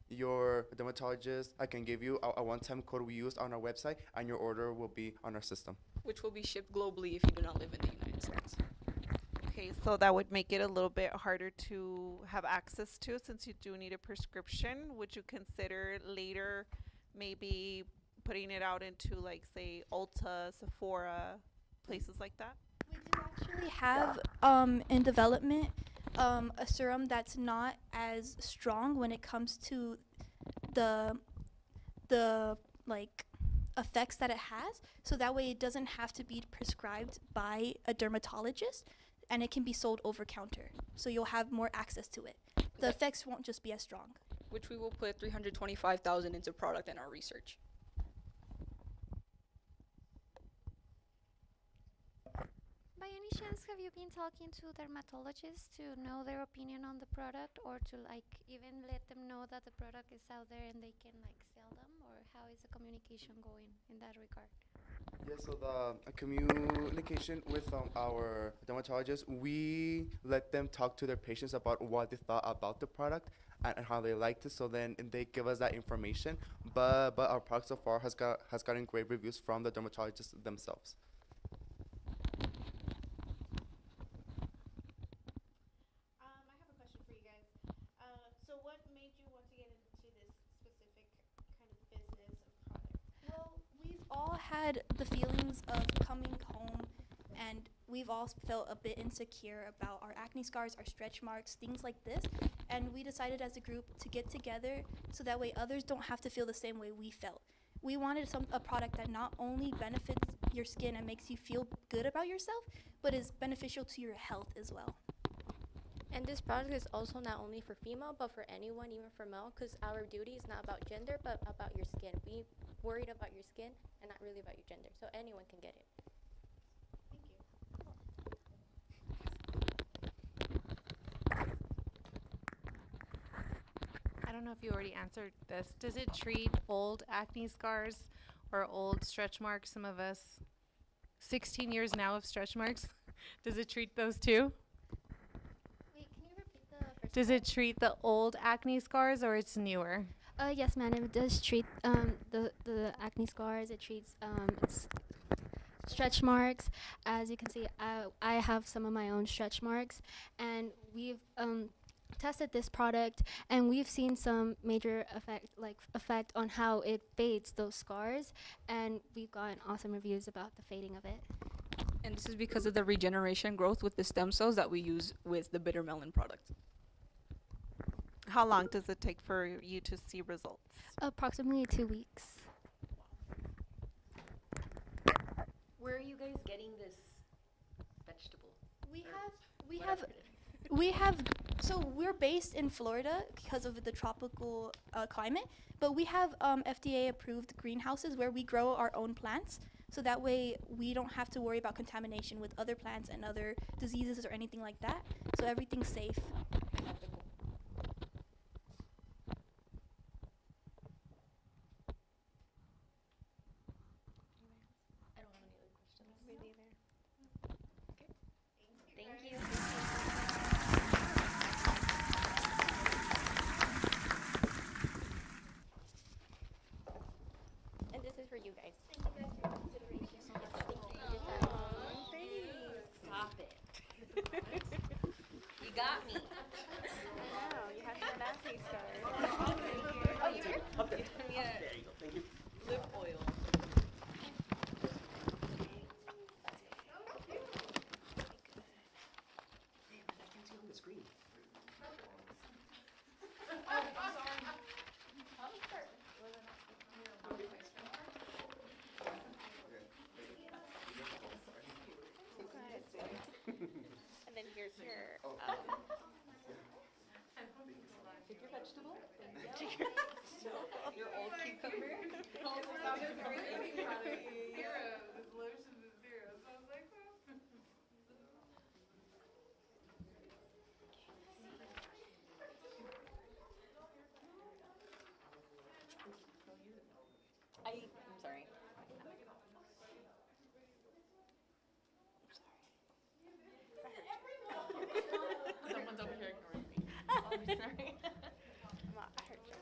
your dermatologist, I can give you a one-time code we used on our website and your order will be on our system. Which will be shipped globally if you do not live in the United States. Okay, so that would make it a little bit harder to have access to since you do need a prescription. Would you consider later maybe putting it out into, like, say, Ulta, Sephora, places like that? We do actually have in development a serum that's not as strong when it comes to the like effects that it has, so that way it doesn't have to be prescribed by a dermatologist and it can be sold over counter, so you'll have more access to it. The effects won't just be as strong. Which we will put $325,000 into product and our research. By any chance, have you been talking to dermatologists to know their opinion on the product, or to like even let them know that the product is out there and they can like sell them, or how is the communication going in that regard? Yeah, so the communication with our dermatologists, we let them talk to their patients about what they thought about the product and how they liked it. So then they give us that information. But our product so far has gotten great reviews from the dermatologists themselves. I have a question for you guys. So what made you want to get into this specific kind of business of product? Well, we've all had the feelings of coming home and we've all felt a bit insecure about our acne scars, our stretch marks, things like this. And we decided as a group to get together so that way others don't have to feel the same way we felt. We wanted a product that not only benefits your skin and makes you feel good about yourself, but is beneficial to your health as well. And this product is also not only for female, but for anyone, even for male, because our duty is not about gender, but about your skin. We worried about your skin and not really about your gender, so anyone can get it. Thank you. I don't know if you already answered this. Does it treat old acne scars or old stretch marks? Some of us, 16 years now of stretch marks. Does it treat those too? Wait, can you repeat the first Does it treat the old acne scars or it's newer? Yes, ma'am. It does treat the acne scars. It treats stretch marks. As you can see, I have some of my own stretch marks, and we've tested this product, and we've seen some major effect on how it fades those scars, and we've gotten awesome reviews about the fading of it. And this is because of the regeneration growth with the stem cells that we use with the bitter melon product. How long does it take for you to see results? Approximately 2 weeks. Where are you guys getting this vegetable? So we're based in Florida because of the tropical climate, but we have FDA approved greenhouses where we grow our own plants. So that way we don't have to worry about contamination with other plants and other diseases or anything like that. So everything's safe. Take your vegetable. Your old cucumber. Zeros. It's lotions and zeros. So I was like, oh. I'm sorry. Someone's over here ignoring me. Oh, I'm sorry. I heard you.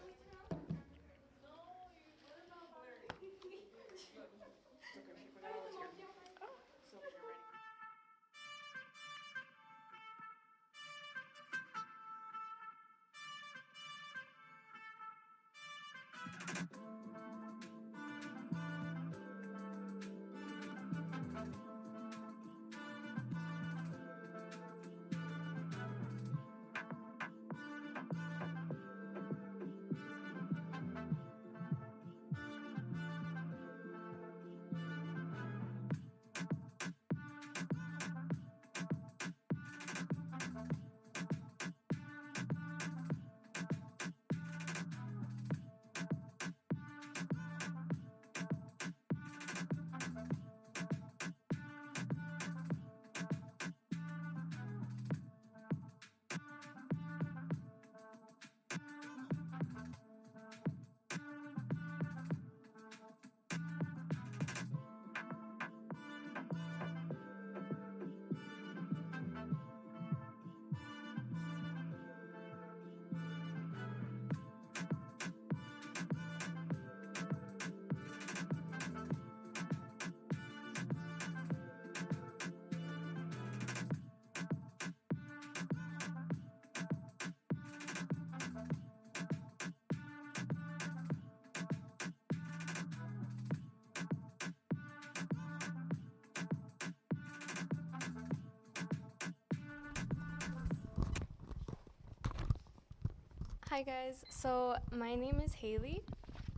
Hi guys, so my name is Haley.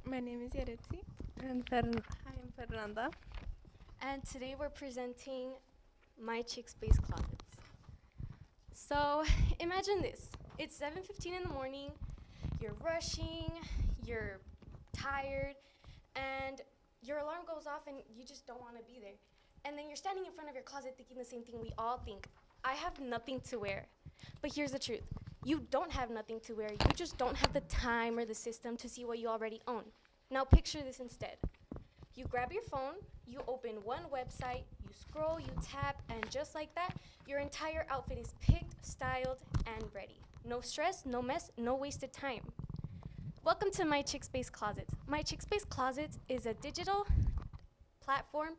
My name is Yaretsi. Hi, I'm Fernanda. And today we're presenting My Chick Space Closets. So imagine this. It's 7:15 in the morning, you're rushing, you're tired, and your alarm goes off and you just don't want to be there. And then you're standing in front of your closet thinking the same thing we all think. I have nothing to wear. But here's the truth. You don't have nothing to wear. You just don't have the time or the system to see what you already own. Now picture this instead. You grab your phone, you open one website, you scroll, you tap, and just like that, your entire outfit is picked, styled, and ready. No stress, no mess, no wasted time. Welcome to My Chick Space Closet. My Chick Space Closet is a digital platform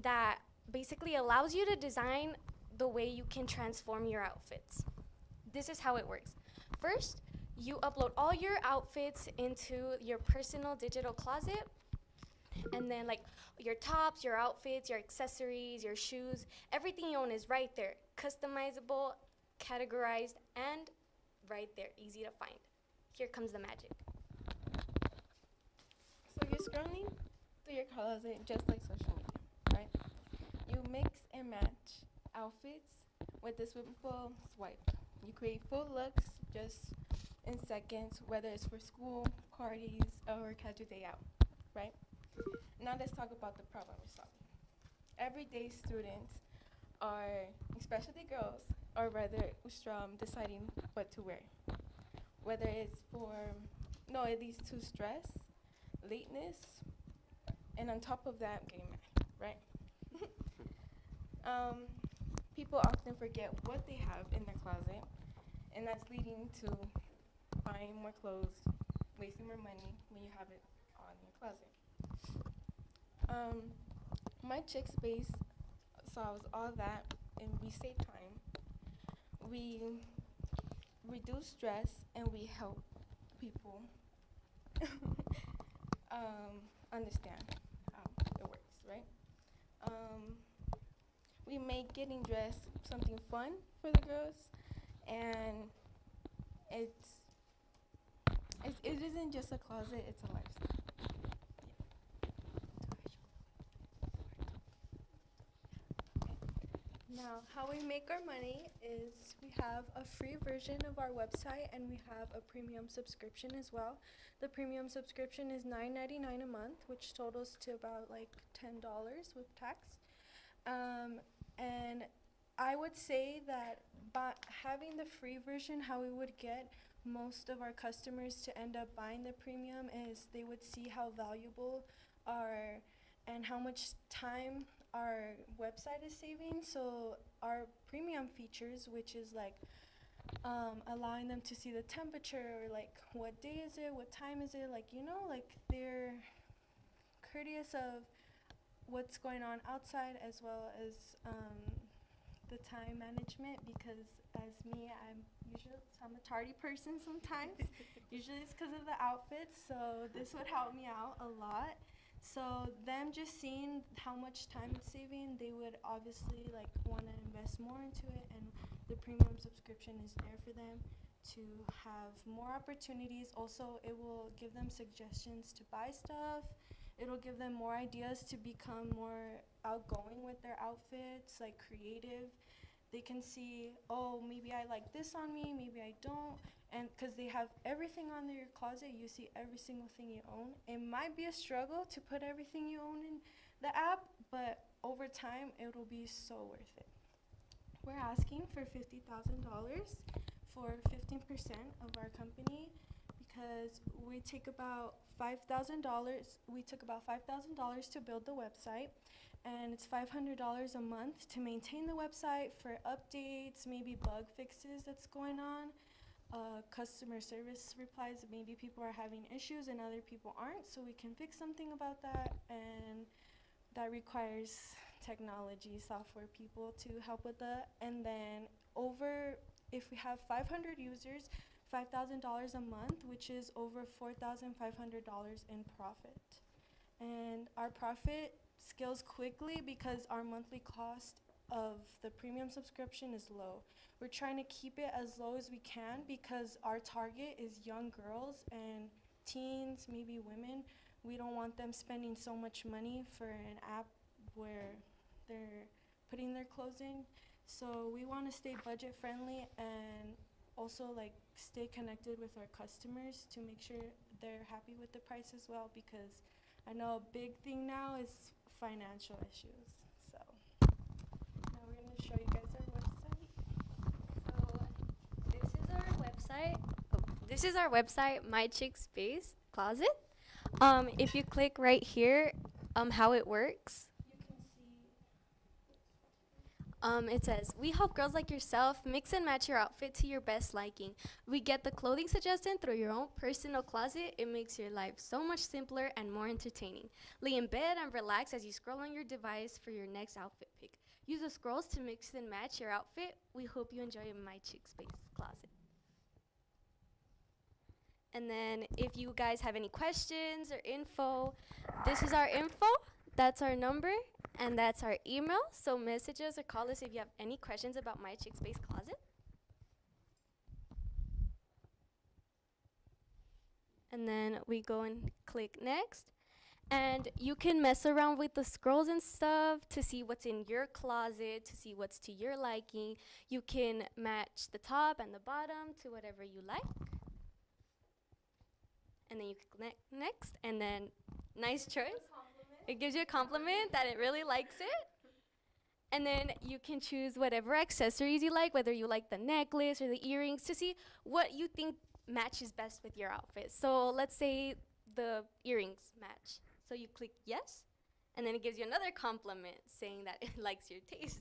that basically allows you to design the way you can transform your outfits. This is how it works. First, you upload all your outfits into your personal digital closet, and then like your tops, your outfits, your accessories, your shoes, everything you own is right there, customizable, categorized, and right there, easy to find. Here comes the magic. So you're scrolling through your closet just like social media, right? You mix and match outfits with a simple swipe. You create full looks just in seconds, whether it's for school, parties, or a casual day out, right? Now let's talk about the problem we're solving. Everyday students are, especially girls, are rather deciding what to wear. Whether it's it leads to stress, lateness, and on top of that, getting mad, right? People often forget what they have in their closet, and that's leading to buying more clothes, wasting more money when you have it all in your closet. My Chick Space solves all that, and we save time. We reduce stress, and we help people understand how it works, right? We make getting dressed something fun for the girls, and it isn't just a closet, it's a lifestyle. Now Now, how we make our money is we have a free version of our website and we have a premium subscription as well. The premium subscription is $9.99 a month, which totals to about like $10 with tax. And I would say that by having the free version, how we would get most of our customers to end up buying the premium is they would see how valuable our and how much time our website is saving. So our premium features, which is like allowing them to see the temperature or like what day is it, what time is it, like, you know, like they're courteous of what's going on outside as well as the time management, because as me, I'm a tardy person sometimes. Usually it's because of the outfits, so this would help me out a lot. So them just seeing how much time it's saving, they would obviously like want to invest more into it, and the premium subscription is there for them to have more opportunities. Also, it will give them suggestions to buy stuff. It'll give them more ideas to become more outgoing with their outfits, like creative. They can see, oh, maybe I like this on me, maybe I don't. And because they have everything on their closet, you see every single thing you own. It might be a struggle to put everything you own in the app, but over time, it'll be so worth it. We're asking for $50,000 for 15% of our company, because we take about $5,000. We took about $5,000 to build the website, and it's $500 a month to maintain the website for updates, maybe bug fixes that's going on, customer service replies. Maybe people are having issues and other people aren't, so we can fix something about that, and that requires technology, software people to help with that. And then if we have 500 users, $5,000 a month, which is over $4,500 in profit. And our profit scales quickly because our monthly cost of the premium subscription is low. We're trying to keep it as low as we can because our target is young girls and teens, maybe women. We don't want them spending so much money for an app where they're putting their clothes in. So we want to stay budget friendly and also like stay connected with our customers to make sure they're happy with the price as well, because I know a big thing now is financial issues. So now we're going to show you guys our website. So this is our website. This is our website, My Chick Space Closet. If you click right here, how it works. It says, we help girls like yourself mix and match your outfit to your best liking. We get the clothing suggestion through your own personal closet. It makes your life so much simpler and more entertaining. Lay in bed and relax as you scroll on your device for your next outfit pick. Use the scrolls to mix and match your outfit. We hope you enjoy My Chick Space Closet. And then if you guys have any questions or info, this is our info. That's our number, and that's our email. So message us or call us if you have any questions about My Chick Space Closet. And then we go and click next. And you can mess around with the scrolls and stuff to see what's in your closet, to see what's to your liking. You can match the top and the bottom to whatever you like. And then you click next, and then nice choice. It gives you a compliment that it really likes it. And then you can choose whatever accessories you like, whether you like the necklace or the earrings, to see what you think matches best with your outfit. So let's say the earrings match. So you click yes, and then it gives you another compliment saying that it likes your taste.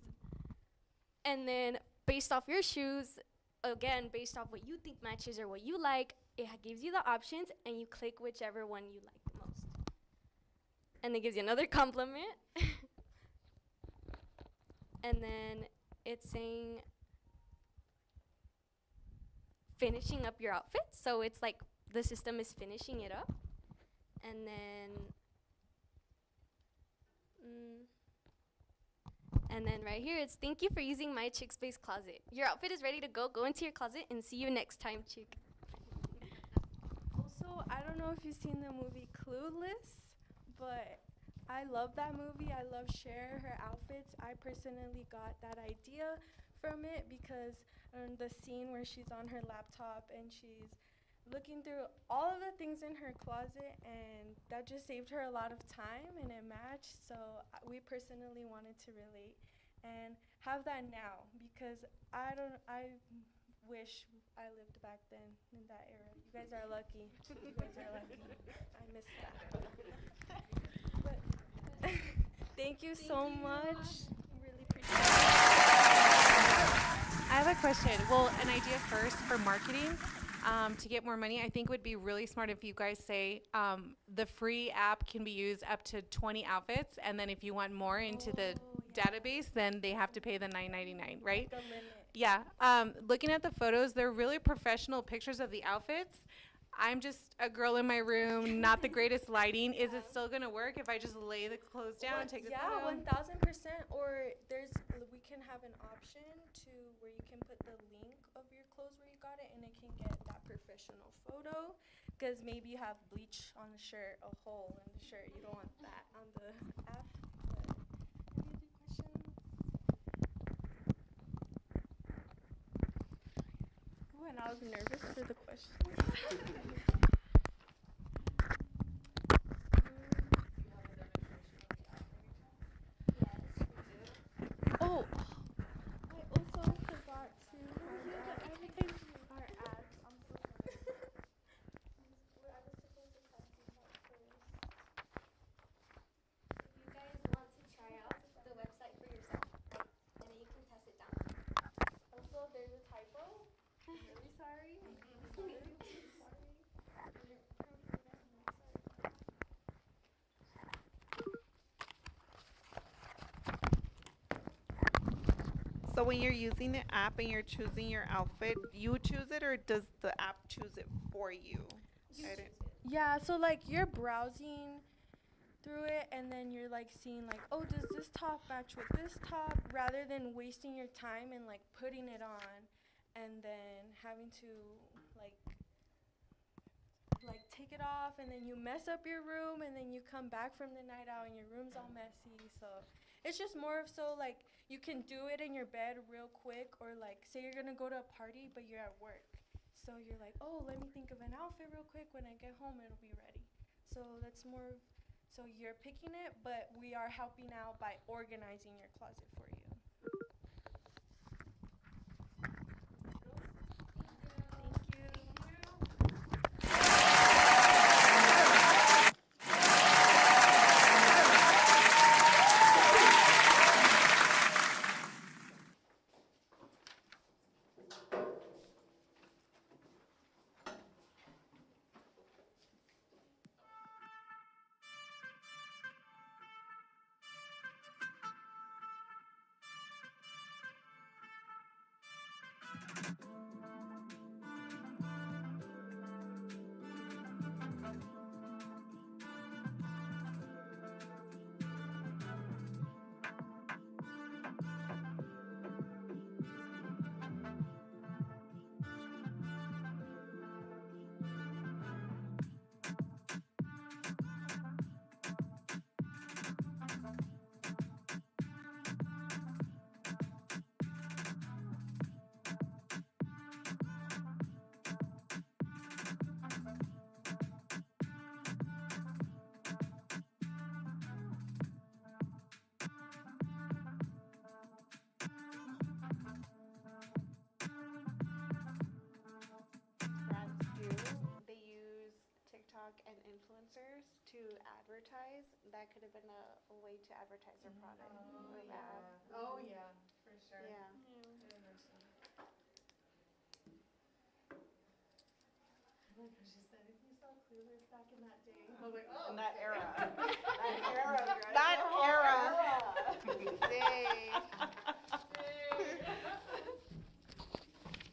And then based off your shoes, again, based off what you think matches or what you like, it gives you the options, and you click whichever one you like the most. And it gives you another compliment. And then it's saying finishing up your outfit. So it's like the system is finishing it up. And then right here, it's thank you for using My Chick Space Closet. Your outfit is ready to go. Go into your closet and see you next time, chick. Also, I don't know if you've seen the movie Clueless, but I love that movie. I love Cher, her outfits. I personally got that idea from it because the scene where she's on her laptop and she's looking through all of the things in her closet, and that just saved her a lot of time and it matched. So we personally wanted to relate and have that now because I wish I lived back then in that era. You guys are lucky. You guys are lucky. I miss that. But thank you so much. Really appreciate I have a question. Well, an idea first for marketing. To get more money, I think would be really smart if you guys say the free app can be used up to 20 outfits, and then if you want more into the database, then they have to pay the $9.99, right? the limit. Yeah. Looking at the photos, they're really professional pictures of the outfits. I'm just a girl in my room, not the greatest lighting. Is it still gonna work if I just lay the clothes down and take the Yeah, photo? 1000%. Or we can have an option to where you can put the link of your clothes where you got it, and it can get that professional photo. Because maybe you have bleach on the shirt, a hole in the shirt. You don't want that on the app. But any other questions? Ooh, and I was nervous for the questions. Oh, I also forgot to advertise our ads. I'm so sorry. I was supposed to test these out first. If you guys want to try out the website for yourself, and then you can test it down. Also, there's a typo. I'm really sorry. So when you're using the app and you're choosing your outfit, you choose it or does the app choose it for you? Yeah, so like you're browsing through it and then you're like seeing like, oh, does this top match with this top, rather than wasting your time and like putting it on and then having to like take it off, and then you mess up your room, and then you come back from the night out and your room's all messy. So it's just more of so like you can do it in your bed real quick, or like say you're gonna go to a party but you're at work, so you're like, oh, let me think of an outfit real quick, when I get home it'll be ready. So that's more of, so you're picking it, but we are helping out by organizing your closet for you. Thank you. Brands do. They use TikTok and influencers to advertise. That could have been a way to advertise their product. Oh, or yeah. app. Oh, Mhm. yeah, for sure. Yeah. Oh my gosh, she said, if you saw Clueless back in that day. I was like, oh. In that era. That era. Dang.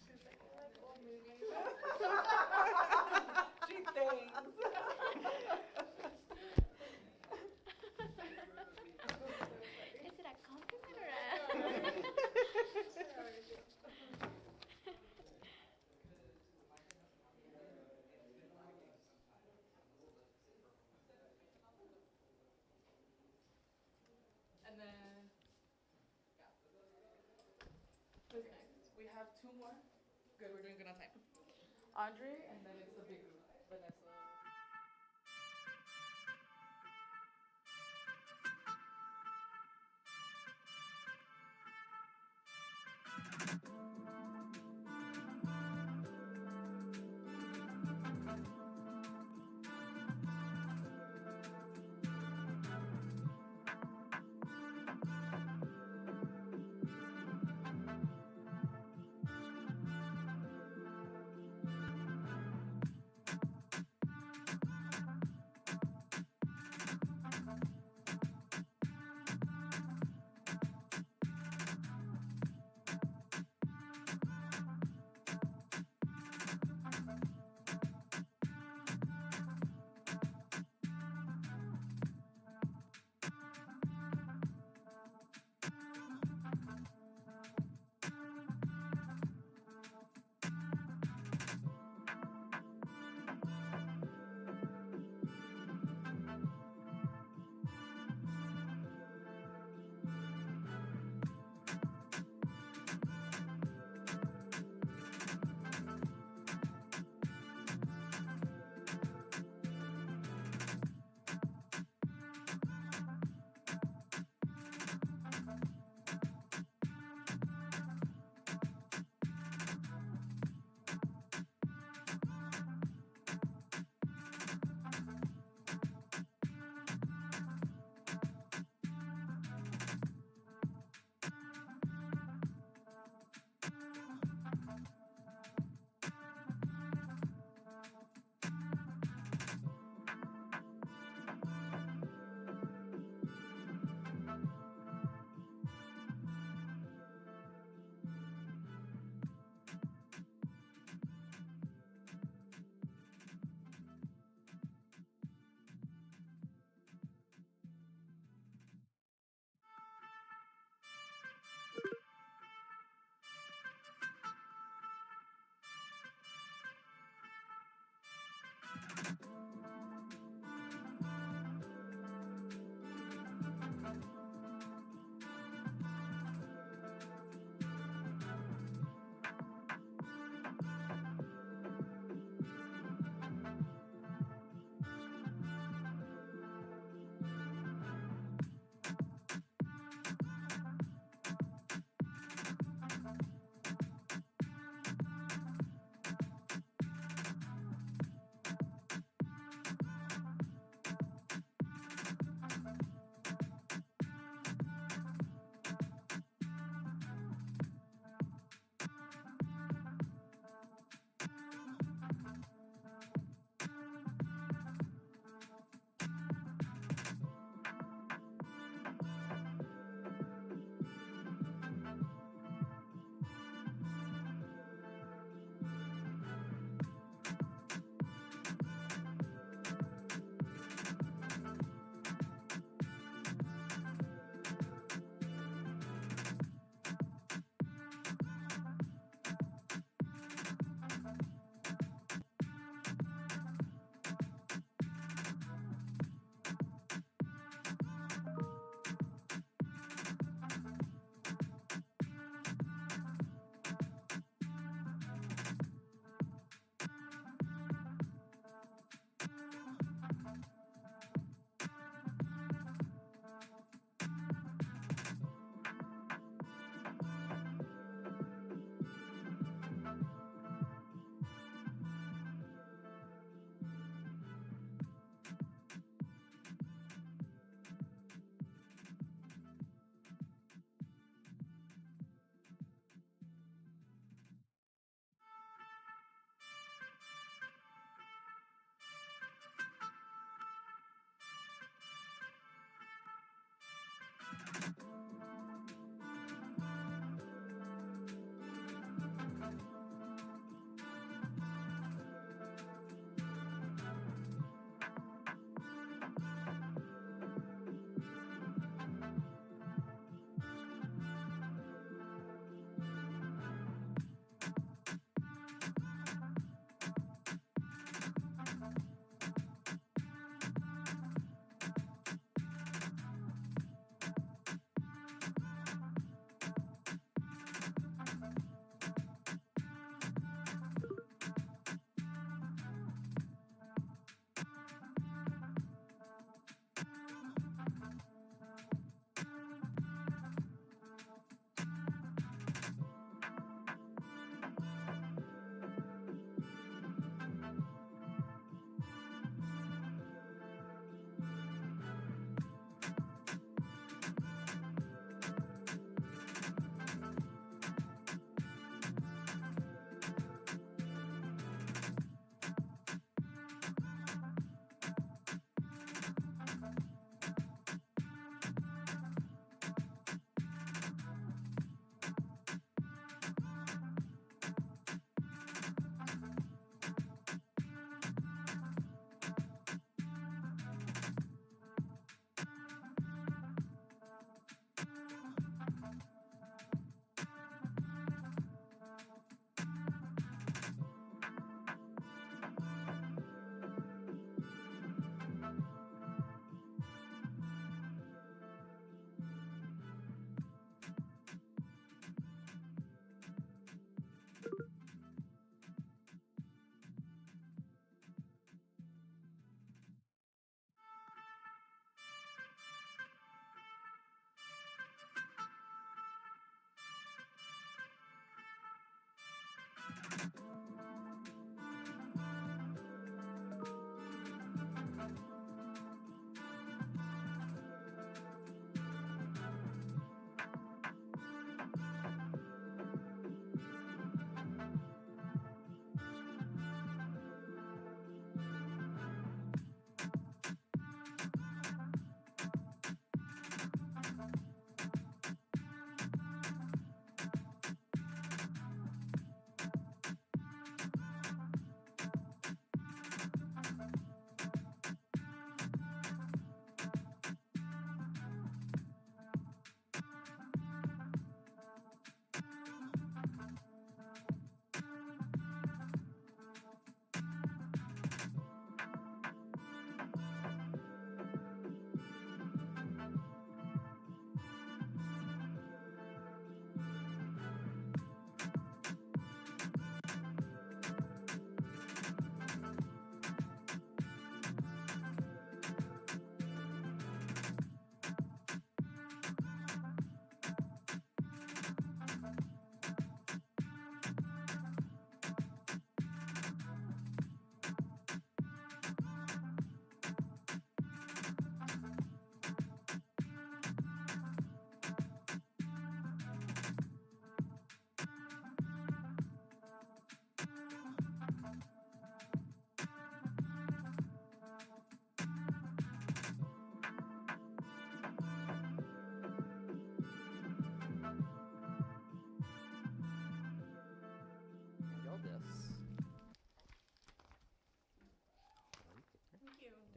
She's like, I like old movies. She thinks. Is it a compliment or a? have two more. Good, we're doing good on time. Andre, and then it's the big group. Vanessa.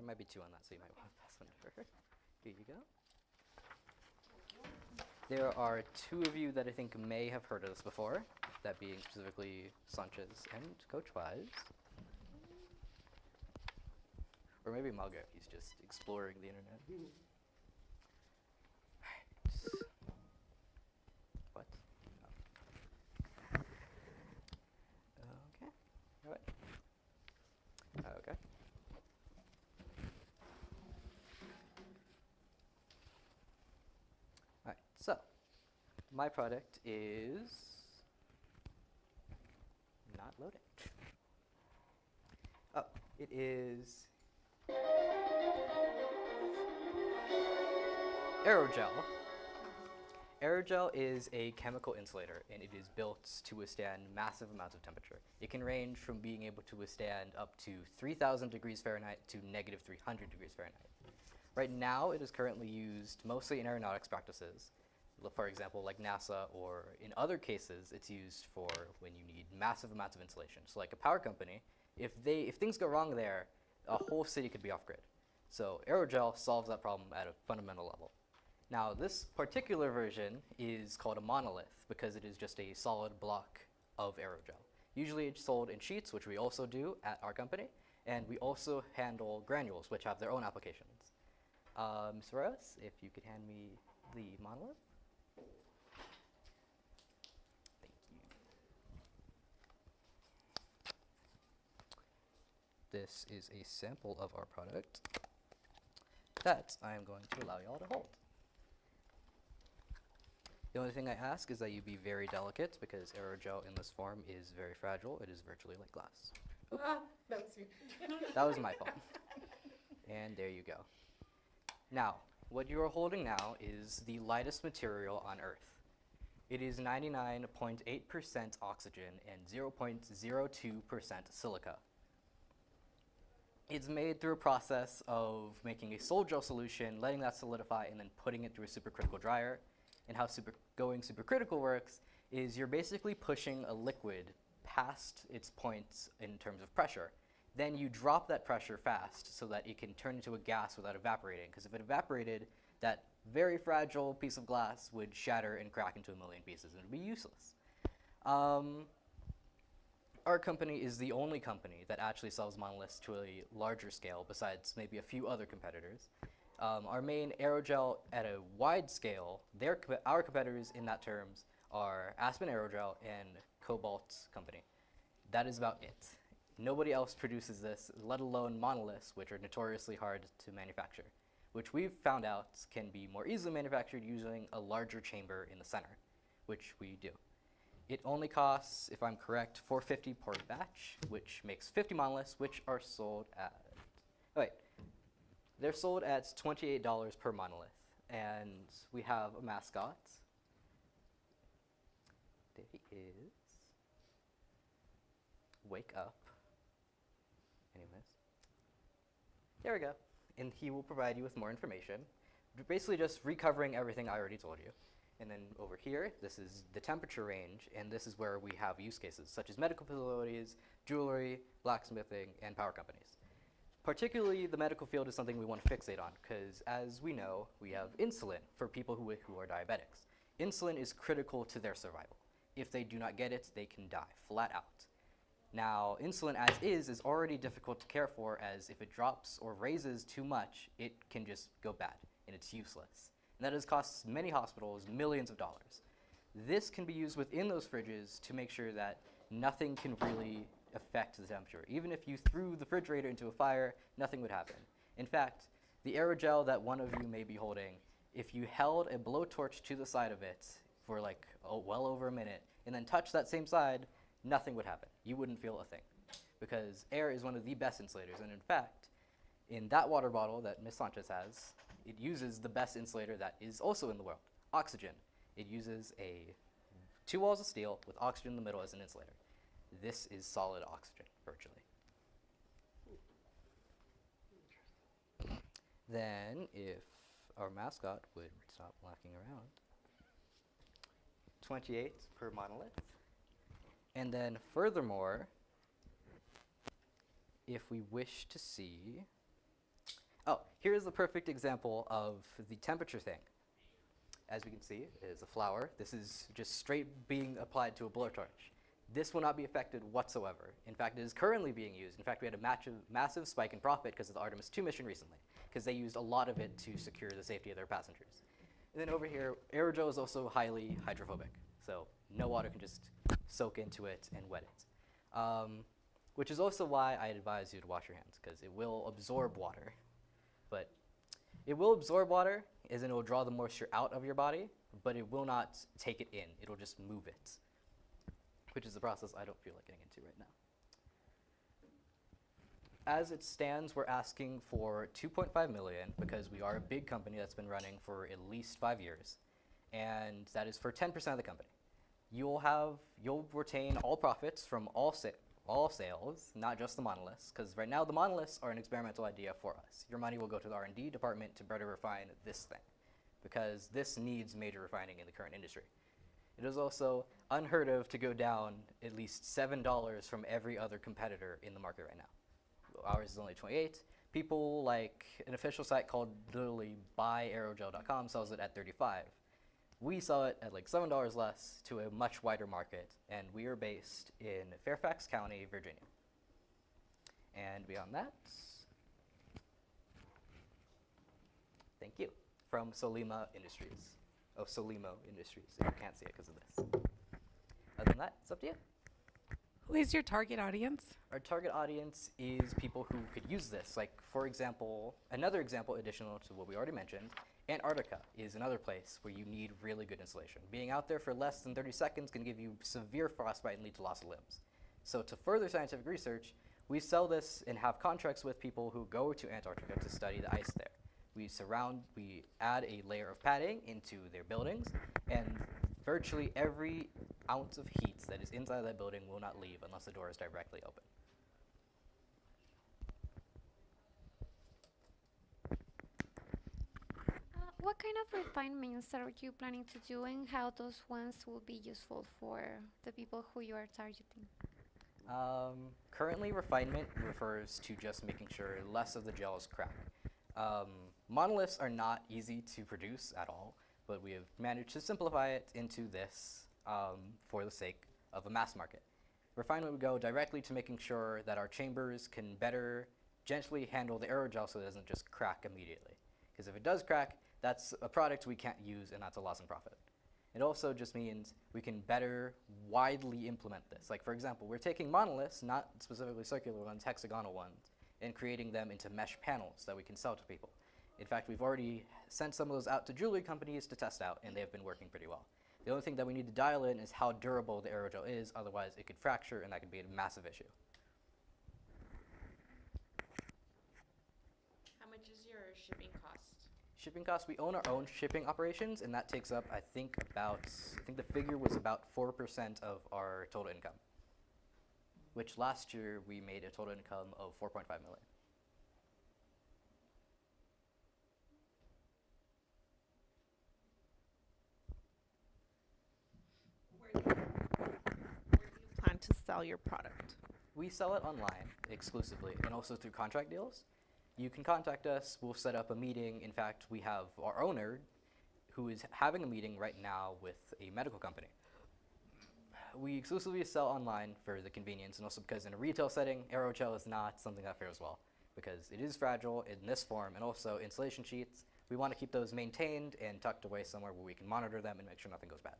There might be 2 on that, so you might want to pass one to her. Here you go. There are 2 of you that I think may have heard of this before, that being specifically Sanchez and Coach Wise. Or maybe Maga, if he's just exploring the internet. What? Oh. Okay. All right. Okay. All right. So, my product is not loading. Oh, it is aerogel. Aerogel is a chemical insulator, and it is built to withstand massive amounts of temperature. It can range from being able to withstand up to 3,000 degrees Fahrenheit to negative 300 degrees Fahrenheit. Right now, it is currently used mostly in aeronautics practices. For example, like NASA, or in other cases, it's used for when you need massive amounts of insulation. So like a power company, if things go wrong there, a whole city could be off-grid. So aerogel solves that problem at a fundamental level. Now, this particular version is called a monolith because it is just a solid block of aerogel. Usually it's sold in sheets, which we also do at our company, and we also handle granules, which have their own applications. Ms. Rose, if you could hand me the monolith. Thank you. This is a sample of our product that I am going to allow you all to hold. The only thing I ask is that you be very delicate because aerogel in this form is very fragile. It is virtually like glass. That was me. That was my fault. And there you go. Now, what you are holding now is the lightest material on Earth. It is 99.8% oxygen and 0.02% silica. It's made through a process of making a sol gel solution, letting that solidify, and then putting it through a supercritical dryer. And how going supercritical works is you're basically pushing a liquid past its points in terms of pressure. Then you drop that pressure fast so that it can turn into a gas without evaporating. Because if it evaporated, that very fragile piece of glass would shatter and crack into a million pieces and it would be useless. Our company is the only company that actually sells monoliths to a larger scale besides maybe a few other competitors. Our main aerogel at a wide scale, our competitors in that terms are Aspen Aerogel and Cobalt Company. That is about it. Nobody else produces this, let alone monoliths, which are notoriously hard to manufacture, which we've found out can be more easily manufactured using a larger chamber in the center, which we do. It only costs, if I'm correct, $4.50 per batch, which makes 50 monoliths, which are sold at, oh wait, they're sold at $28 per monolith. And we have a mascot. There he is. Wake up. Anyways. There we go. And he will provide you with more information. Basically just recovering everything I already told you. And then over here, this is the temperature range, and this is where we have use cases, such as medical facilities, jewelry, blacksmithing, and power companies. Particularly, the medical field is something we want to fixate on, because as we know, we have insulin for people who are diabetics. Insulin is critical to their survival. If they do not get it, they can die, flat out. Now, insulin as is already difficult to care for, as if it drops or raises too much, it can just go bad, and it's useless. And that has cost many hospitals millions of dollars. This can be used within those fridges to make sure that nothing can really affect the temperature. Even if you threw the refrigerator into a fire, nothing would happen. In fact, the aerogel that one of you may be holding, if you held a blowtorch to the side of it for like well over a minute, and then touched that same side, nothing would happen. You wouldn't feel a thing. Because air is one of the best insulators, and in fact, in that water bottle that Ms. Sanchez has, it uses the best insulator that is also in the world, oxygen. It uses two walls of steel with oxygen in the middle as an insulator. This is solid oxygen, virtually. Then, if our mascot would stop walking around, 28 per monolith. And then furthermore, if we wish to see Oh, here's the perfect example of the temperature thing. As we can see, it is a flower. This is just straight being applied to a blowtorch. This will not be affected whatsoever. In fact, it is currently being used. In fact, we had a massive spike in profit because of the Artemis 2 mission recently, because they used a lot of it to secure the safety of their passengers. And then over here, aerogel is also highly hydrophobic, so no water can just soak into it and wet it. Which is also why I advise you to wash your hands, because it will absorb water. But it will absorb water, as in it will draw the moisture out of your body, but it will not take it in. It'll just move it, which is the process I don't feel like getting into right now. As it stands, we're asking for $2.5 million because we are a big company that's been running for at least 5 years, and that is for 10% of the company. You'll retain all profits from all sales, not just the monoliths, because right now the monoliths are an experimental idea for us. Your money will go to the R&D department to better refine this thing, because this needs major refining in the current industry. It is also unheard of to go down at least $7 from every other competitor in the market right now. Ours is only 28. People like an official site called literally buyaerogel.com sells it at 35. We sell it at like $7 less to a much wider market, and we are based in Fairfax County, Virginia. And beyond that, thank you, from Solima Industries. Oh, Solimo Industries, if you can't see it because of this. Other than that, it's up to you. Who is your target audience? Our target audience is people who could use this. Like, for example, another example additional to what we already mentioned, Antarctica is another place where you need really good insulation. Being out there for less than 30 seconds can give you severe frostbite and lead to loss of limbs. So to further scientific research, we sell this and have contracts with people who go to Antarctica to study the ice there. We add a layer of padding into their buildings, and virtually every ounce of heat that is inside that building will not leave unless the door is directly open. What kind of refinements are you planning to do, and how those ones will be useful for the people who you are targeting? Currently, refinement refers to just making sure less of the gel is cracked. Monoliths are not easy to produce at all, but we have managed to simplify it into this for the sake of a mass market. Refinement would go directly to making sure that our chambers can better gently handle the aerogel so it doesn't just crack immediately. Because if it does crack, that's a product we can't use, and that's a loss in profit. It also just means we can better widely implement this. Like, for example, we're taking monoliths, not specifically circular ones, hexagonal ones, and creating them into mesh panels that we can sell to people. In fact, we've already sent some of those out to jewelry companies to test out, and they've been working pretty well. The only thing that we need to dial in is how durable the aerogel is, otherwise it could fracture, and that could be a massive issue. How much is your shipping cost? Shipping costs, we own our own shipping operations, and that takes up, I think the figure was about 4% of our total income, which last year we made a total income of $4.5 million. Where do you plan to sell your product? We sell it online exclusively, and also through contract deals. You can contact us, we'll set up a meeting. In fact, we have our owner who is having a meeting right now with a medical company. We exclusively sell online for the convenience, and also because in a retail setting, aerogel is not something that fares well, because it is fragile in this form, and also insulation sheets, we want to keep those maintained and tucked away somewhere where we can monitor them and make sure nothing goes bad.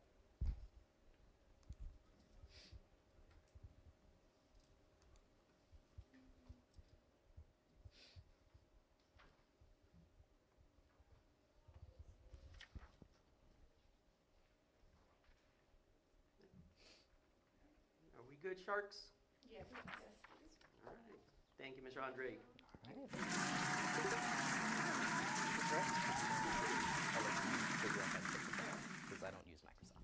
Are we good, sharks? Yes. All right. Thank you, Mr. Andre. All right. Because I don't use Microsoft.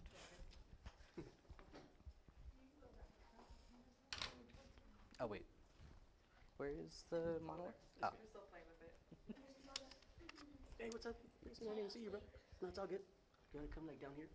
Oh, wait. Where is the monolith? Oh. You're still playing with it. Hey, what's up? Nice to see you, bro. No, it's all good. You want to come like down here?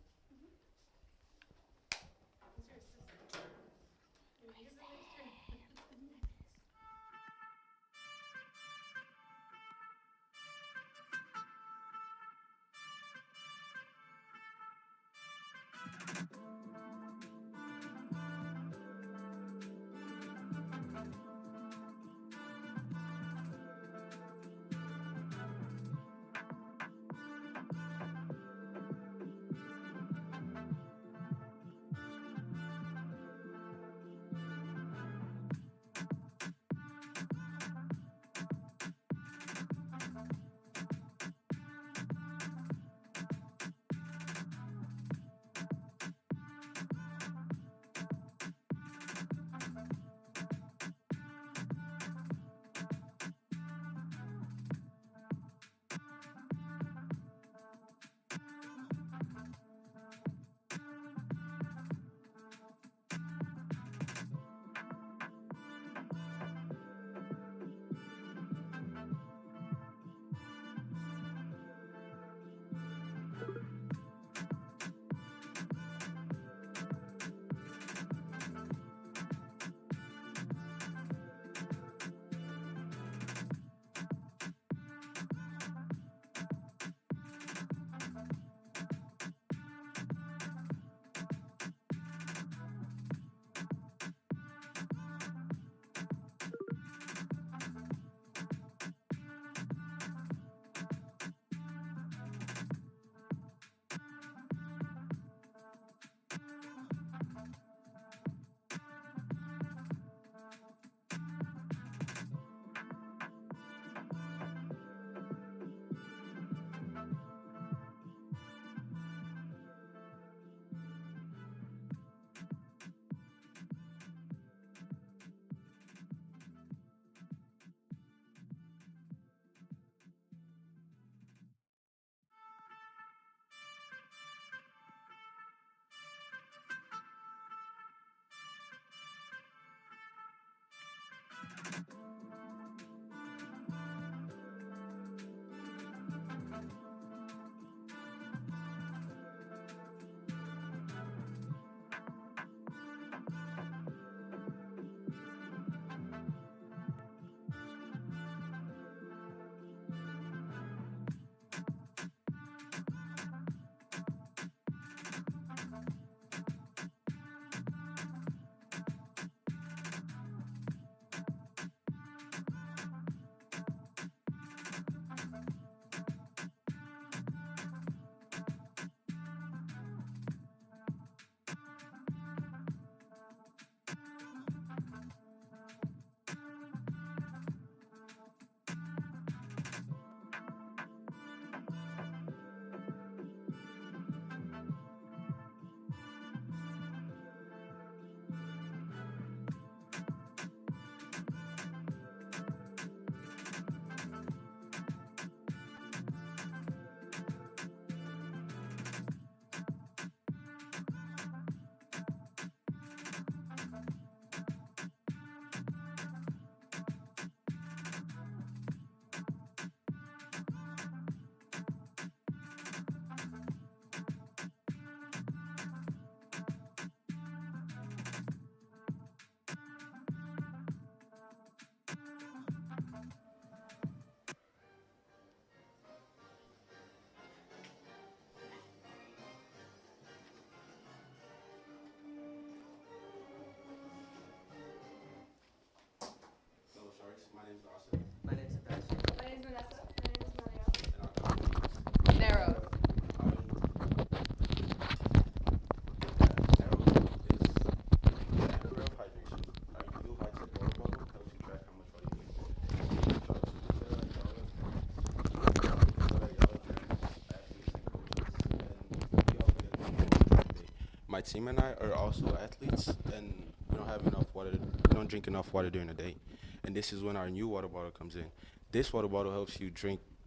team and I are also athletes, and we don't have enough water. We don't drink enough water during the day, and this is when our new water bottle comes in. This water bottle helps you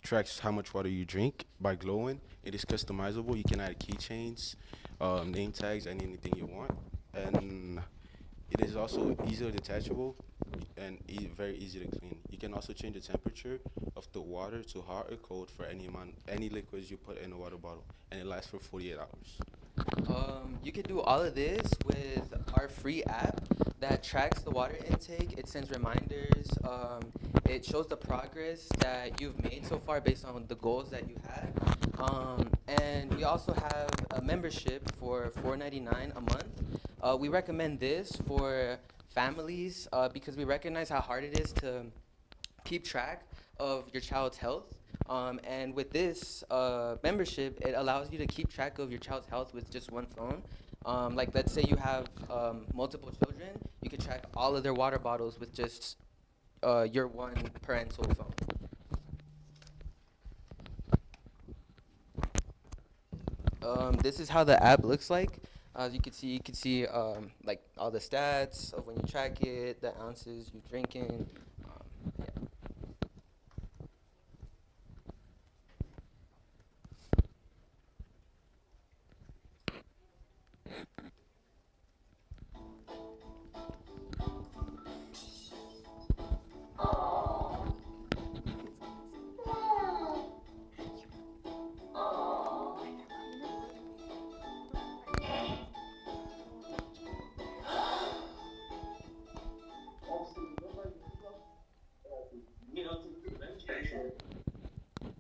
tracks how much water you drink by glowing. It is customizable. You can add keychains, name tags, and anything you want, and it is also easily detachable and very easy to clean. You can also change the temperature of the water to hot or cold for any liquids you put in a water bottle, and it lasts for 48 hours. You can do all of this with our free app that tracks the water intake. It sends reminders. It shows the progress that you've made so far based on the goals that you had. And we also have a membership for $4.99 a month. We recommend this for families because we recognize how hard it is to keep track of your child's health. And with this membership, it allows you to keep track of your child's health with just one phone. Like, let's say you have multiple children, you can track all of their water bottles with just your one parental phone. This is how the app looks like. As you can see like all the stats of when you track it, the ounces you're drinking. Yeah.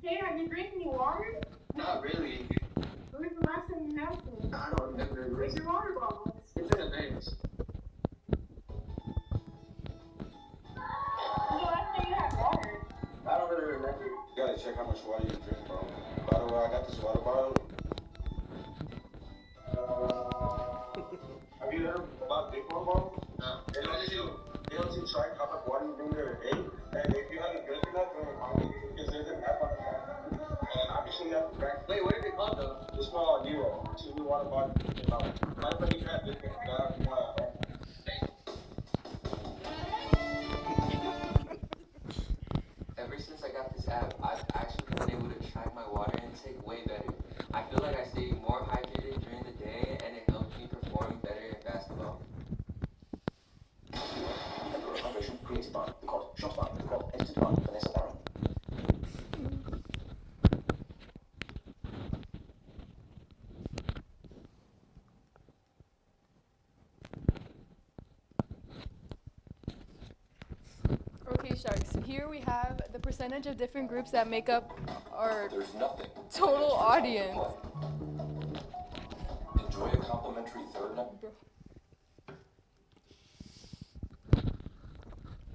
Hey, have you drank any water? Not really. When was the last time you had some? I don't remember. Where's your water bottles? It's in the vase. When's the last time you had water? I don't really remember. You gotta check how much water you drink, bro. By the way, I got this water bottle. Have you heard about big one bottle? No. They don't track how much water you drink a day. And if you haven't drank enough, then because there's an app on the app. And obviously you have to track. Wait, what is it called though? It's called Nero. It's a new water bottle. Everybody can have this thing. Ever since I got this app, I've actually been able to track my water intake way better. I feel like I stay more hydrated during the day, and it helps me perform better in basketball. Created by the code, shot by the code, edited by Vanessa Warren. Okay, Sharks, here we have the percentage of different groups that make up our total audience. Enjoy a complimentary third night.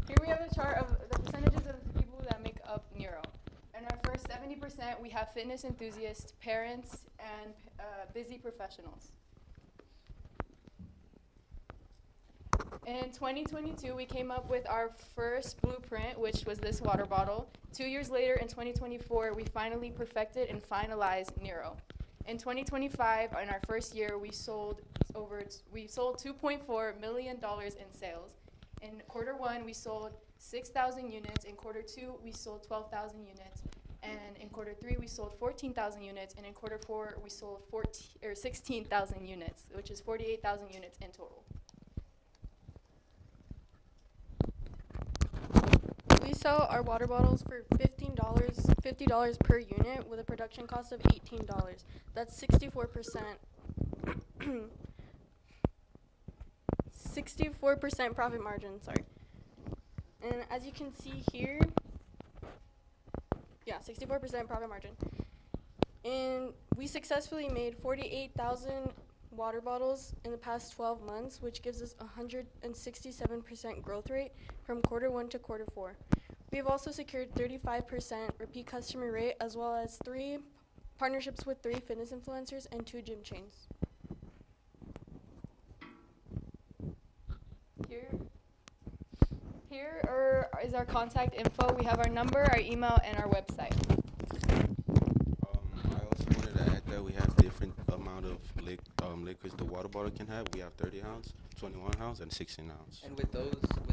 Here we have a chart of the percentages of the people that make up Nero. In our first 70%, we have fitness enthusiasts, parents, and busy professionals. In 2022, we came up with our first blueprint, which was this water bottle. 2 years later, in 2024, we finally perfected and finalized Nero. In 2025, in our first year, we sold $2.4 million in sales. In quarter one, we sold 6,000 units. In quarter two, we sold 12,000 units. And in quarter three, we sold 14,000 units. And in quarter four, we sold 16,000 units, which is 48,000 units in total. We sell our water bottles for $50 per unit with a production cost of $18. That's 64%. 64% profit margin, sorry. And as you can see here, 64% profit margin. And we successfully made 48,000 water bottles in the past 12 months, which gives us 167% growth rate from quarter one to quarter four. We have also secured 35% repeat customer rate, as well as 3 partnerships with 3 fitness influencers and 2 gym chains. Here is our contact info. We have our number, our email, and our website. I also wanted to add that we have different amount of liquids the water bottle can have. We have 30 ounce, 21 ounce, and 16 ounce. And with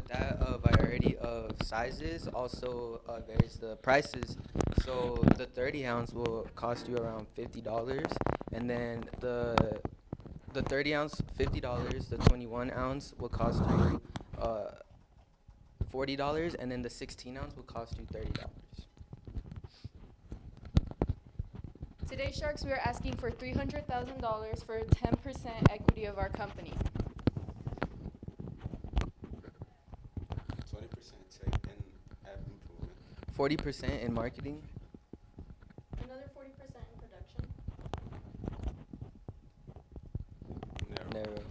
that variety of sizes, also varies the prices. So the 30 ounce will cost you around $50, and then the 30 ounce $50, the 21 ounce will cost you $40, and then the 16 ounce will cost you $30. Today, Sharks, we are asking for $300,000 for 10% equity of our company. 20% tech and app improvement. 40% in marketing. Another 40% in production. Narrow.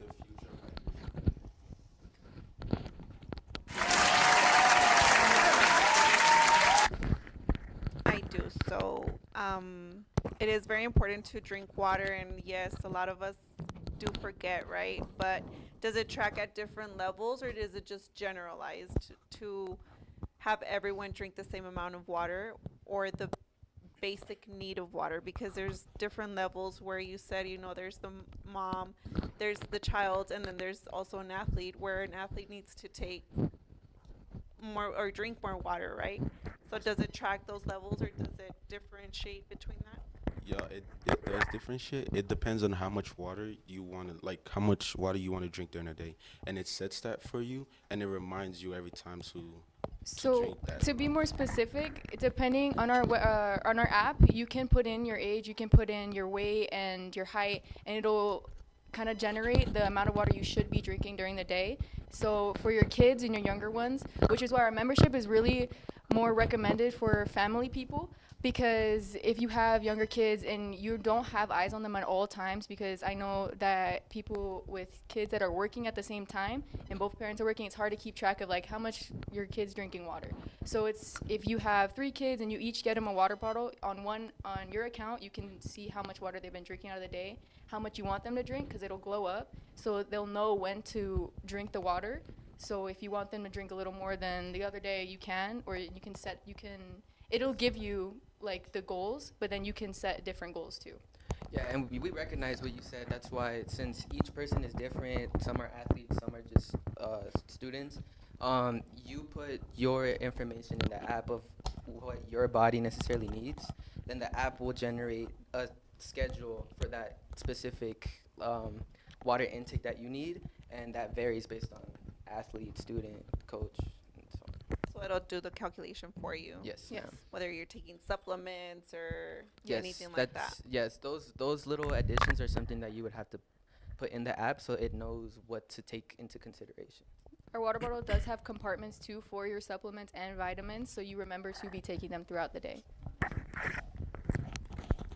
I do. So, it is very important to drink water, and yes, a lot of us do forget, right? But does it track at different levels, or is it just generalized to have everyone drink the same amount of water, or the basic need of water? Because there's different levels where you said, there's the mom, there's the child, and then there's also an athlete, where an athlete needs to take more or drink more water, right? So does it track those levels, or does it differentiate between that? Yeah, it does differentiate. It depends on how much water you want to, how much water you want to drink during the day. And it sets that for you, and it reminds you every time to So drink that. to be more specific, depending on our app, you can put in your age, you can put in your weight and your height, and it'll kind of generate the amount of water you should be drinking during the day. So for your kids and your younger ones, which is why our membership is really more recommended for family people, because if you have younger kids and you don't have eyes on them at all times, because I know that people with kids that are working at the same time and both parents are working, it's hard to keep track of how much your kid's drinking water. So if you have 3 kids and you each get them a water bottle on your account, you can see how much water they've been drinking out of the day, how much you want them to drink, because it'll glow up, so they'll know when to drink the water. So if you want them to drink a little more than the other day, you can, or it'll give you the goals, but then you can set different goals too. Yeah, and we recognize what you said. That's why, since each person is different, some are athletes, some are just students, you put your information in the app of what your body necessarily needs, then the app will generate a schedule for that specific water intake that you need, and that varies based on athlete, student, coach, and so on. So it'll do the calculation for you. Yes. Yes. Whether you're taking supplements or Yes, anything like that. Yes, those little additions are something that you would have to put in the app so it knows what to take into consideration. Our water bottle does have compartments too for your supplements and vitamins, so you remember to be taking them throughout the day.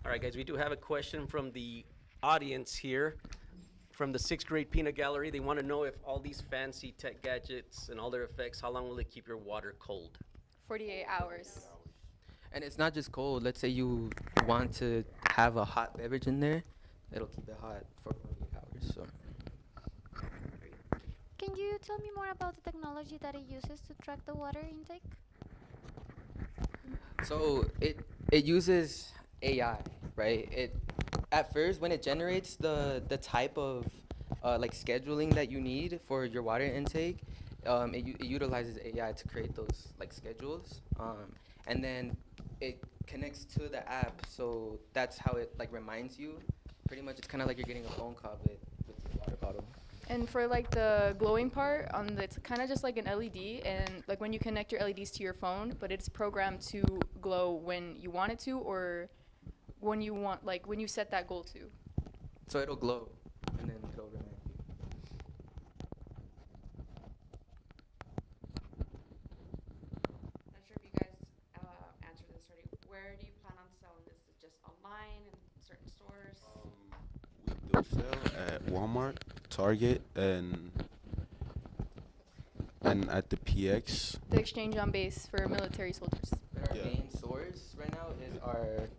All right, guys, we do have a question from the audience here, from the 6th grade peanut gallery. They want to know if all these fancy tech gadgets and all their effects, how long will it keep your water cold? 48 hours. And it's not just cold. Let's say you want to have a hot beverage in there, it'll keep it hot for 48 hours. So. Can you tell me more about the technology that it uses to track the water intake? So it uses AI, right? At first, when it generates the type of scheduling that you need for your water intake, it utilizes AI to create those schedules, and then it connects to the app. So that's how it reminds you. Pretty much, it's kind of like you're getting a phone call with the water bottle. And for the glowing part, it's kind of just like an LED, and when you connect your LEDs to your phone, but it's programmed to glow when you want it to, or when you want, when you set that goal to. So it'll glow, and then it'll remind you. Not sure if you guys answered this already. Where do you plan on selling this? Is it just online in certain stores? We do sell at Walmart, Target, and at the PX. The exchange on base for military soldiers. Our main source right now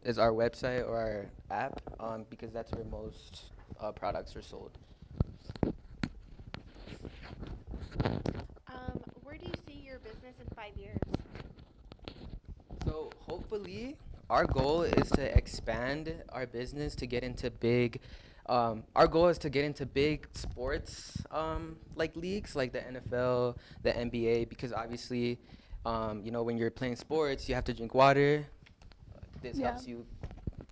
is our website or our app, because that's where most products are sold. Where do you see your business in 5 years? So hopefully, our goal is to expand our business to get into big Our goal is to get into big sports like leagues, like the NFL, the NBA, because obviously, when you're playing sports, you have to drink water. This helps you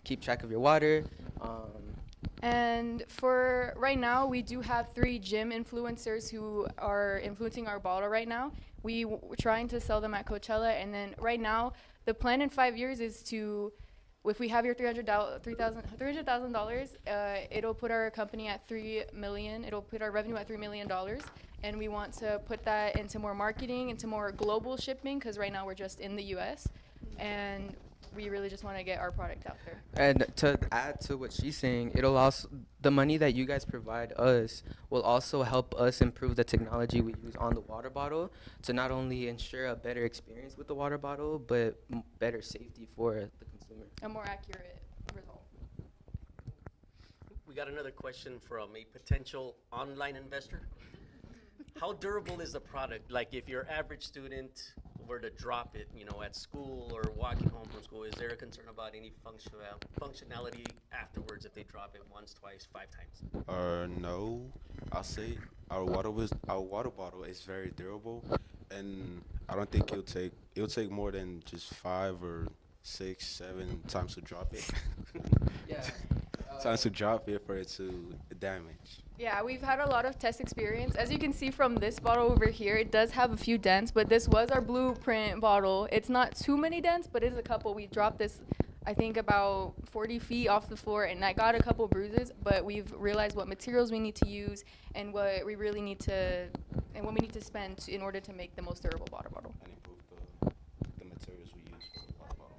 keep track of your water. And for right now, we do have 3 gym influencers who are influencing our bottle right now. We're trying to sell them at Coachella, and then right now, the plan in 5 years is to, if we have your $300,000, it'll put our company at $3 million. It'll put our revenue at $3 million, and we want to put that into more marketing, into more global shipping, because right now we're just in the U.S. and we really just want to get our product out there. And to add to what she's saying, it'll also, the money that you guys provide us will also help us improve the technology we use on the water bottle to not only ensure a better experience with the water bottle, but better safety for the consumer. A more accurate result. We got another question from a potential online investor. How durable is the product? Like if your average student were to drop it, at school or walking home from school, is there a concern about any functionality afterwards if they drop it once, twice, 5 times? No. I'll say our water bottle is very durable, and I don't think it'll take more than just 5 or 6, 7 times to drop it. Times to drop it for it to damage. Yeah, we've had a lot of test experience. As you can see from this bottle over here, it does have a few dents, but this was our blueprint bottle. It's not too many dents, but it's a couple. We dropped this, I think, about 40 feet off the floor, and I got a couple bruises, but we've realized what materials we need to use and what we really need to, and what we need to spend in order to make the most durable water bottle. And improve the materials we use for the water bottle.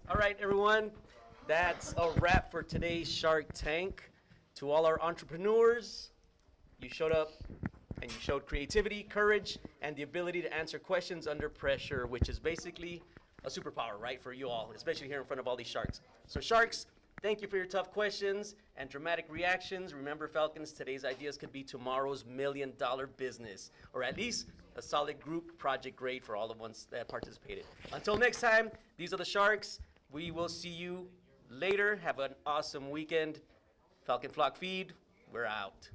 All right, everyone. That's a wrap for today's Shark Tank. To all our entrepreneurs, you showed up and you showed creativity, courage, and the ability to answer questions under pressure, which is basically a superpower, right, for you all, especially here in front of all these sharks. So sharks, thank you for your tough questions and dramatic reactions. Remember, Falcons, today's ideas could be tomorrow's $1 million business, or at least a solid group project grade for all the ones that participated. Until next time, these are the Sharks. We will see you later. Have an awesome weekend. Falcon Flock Feed, we're out.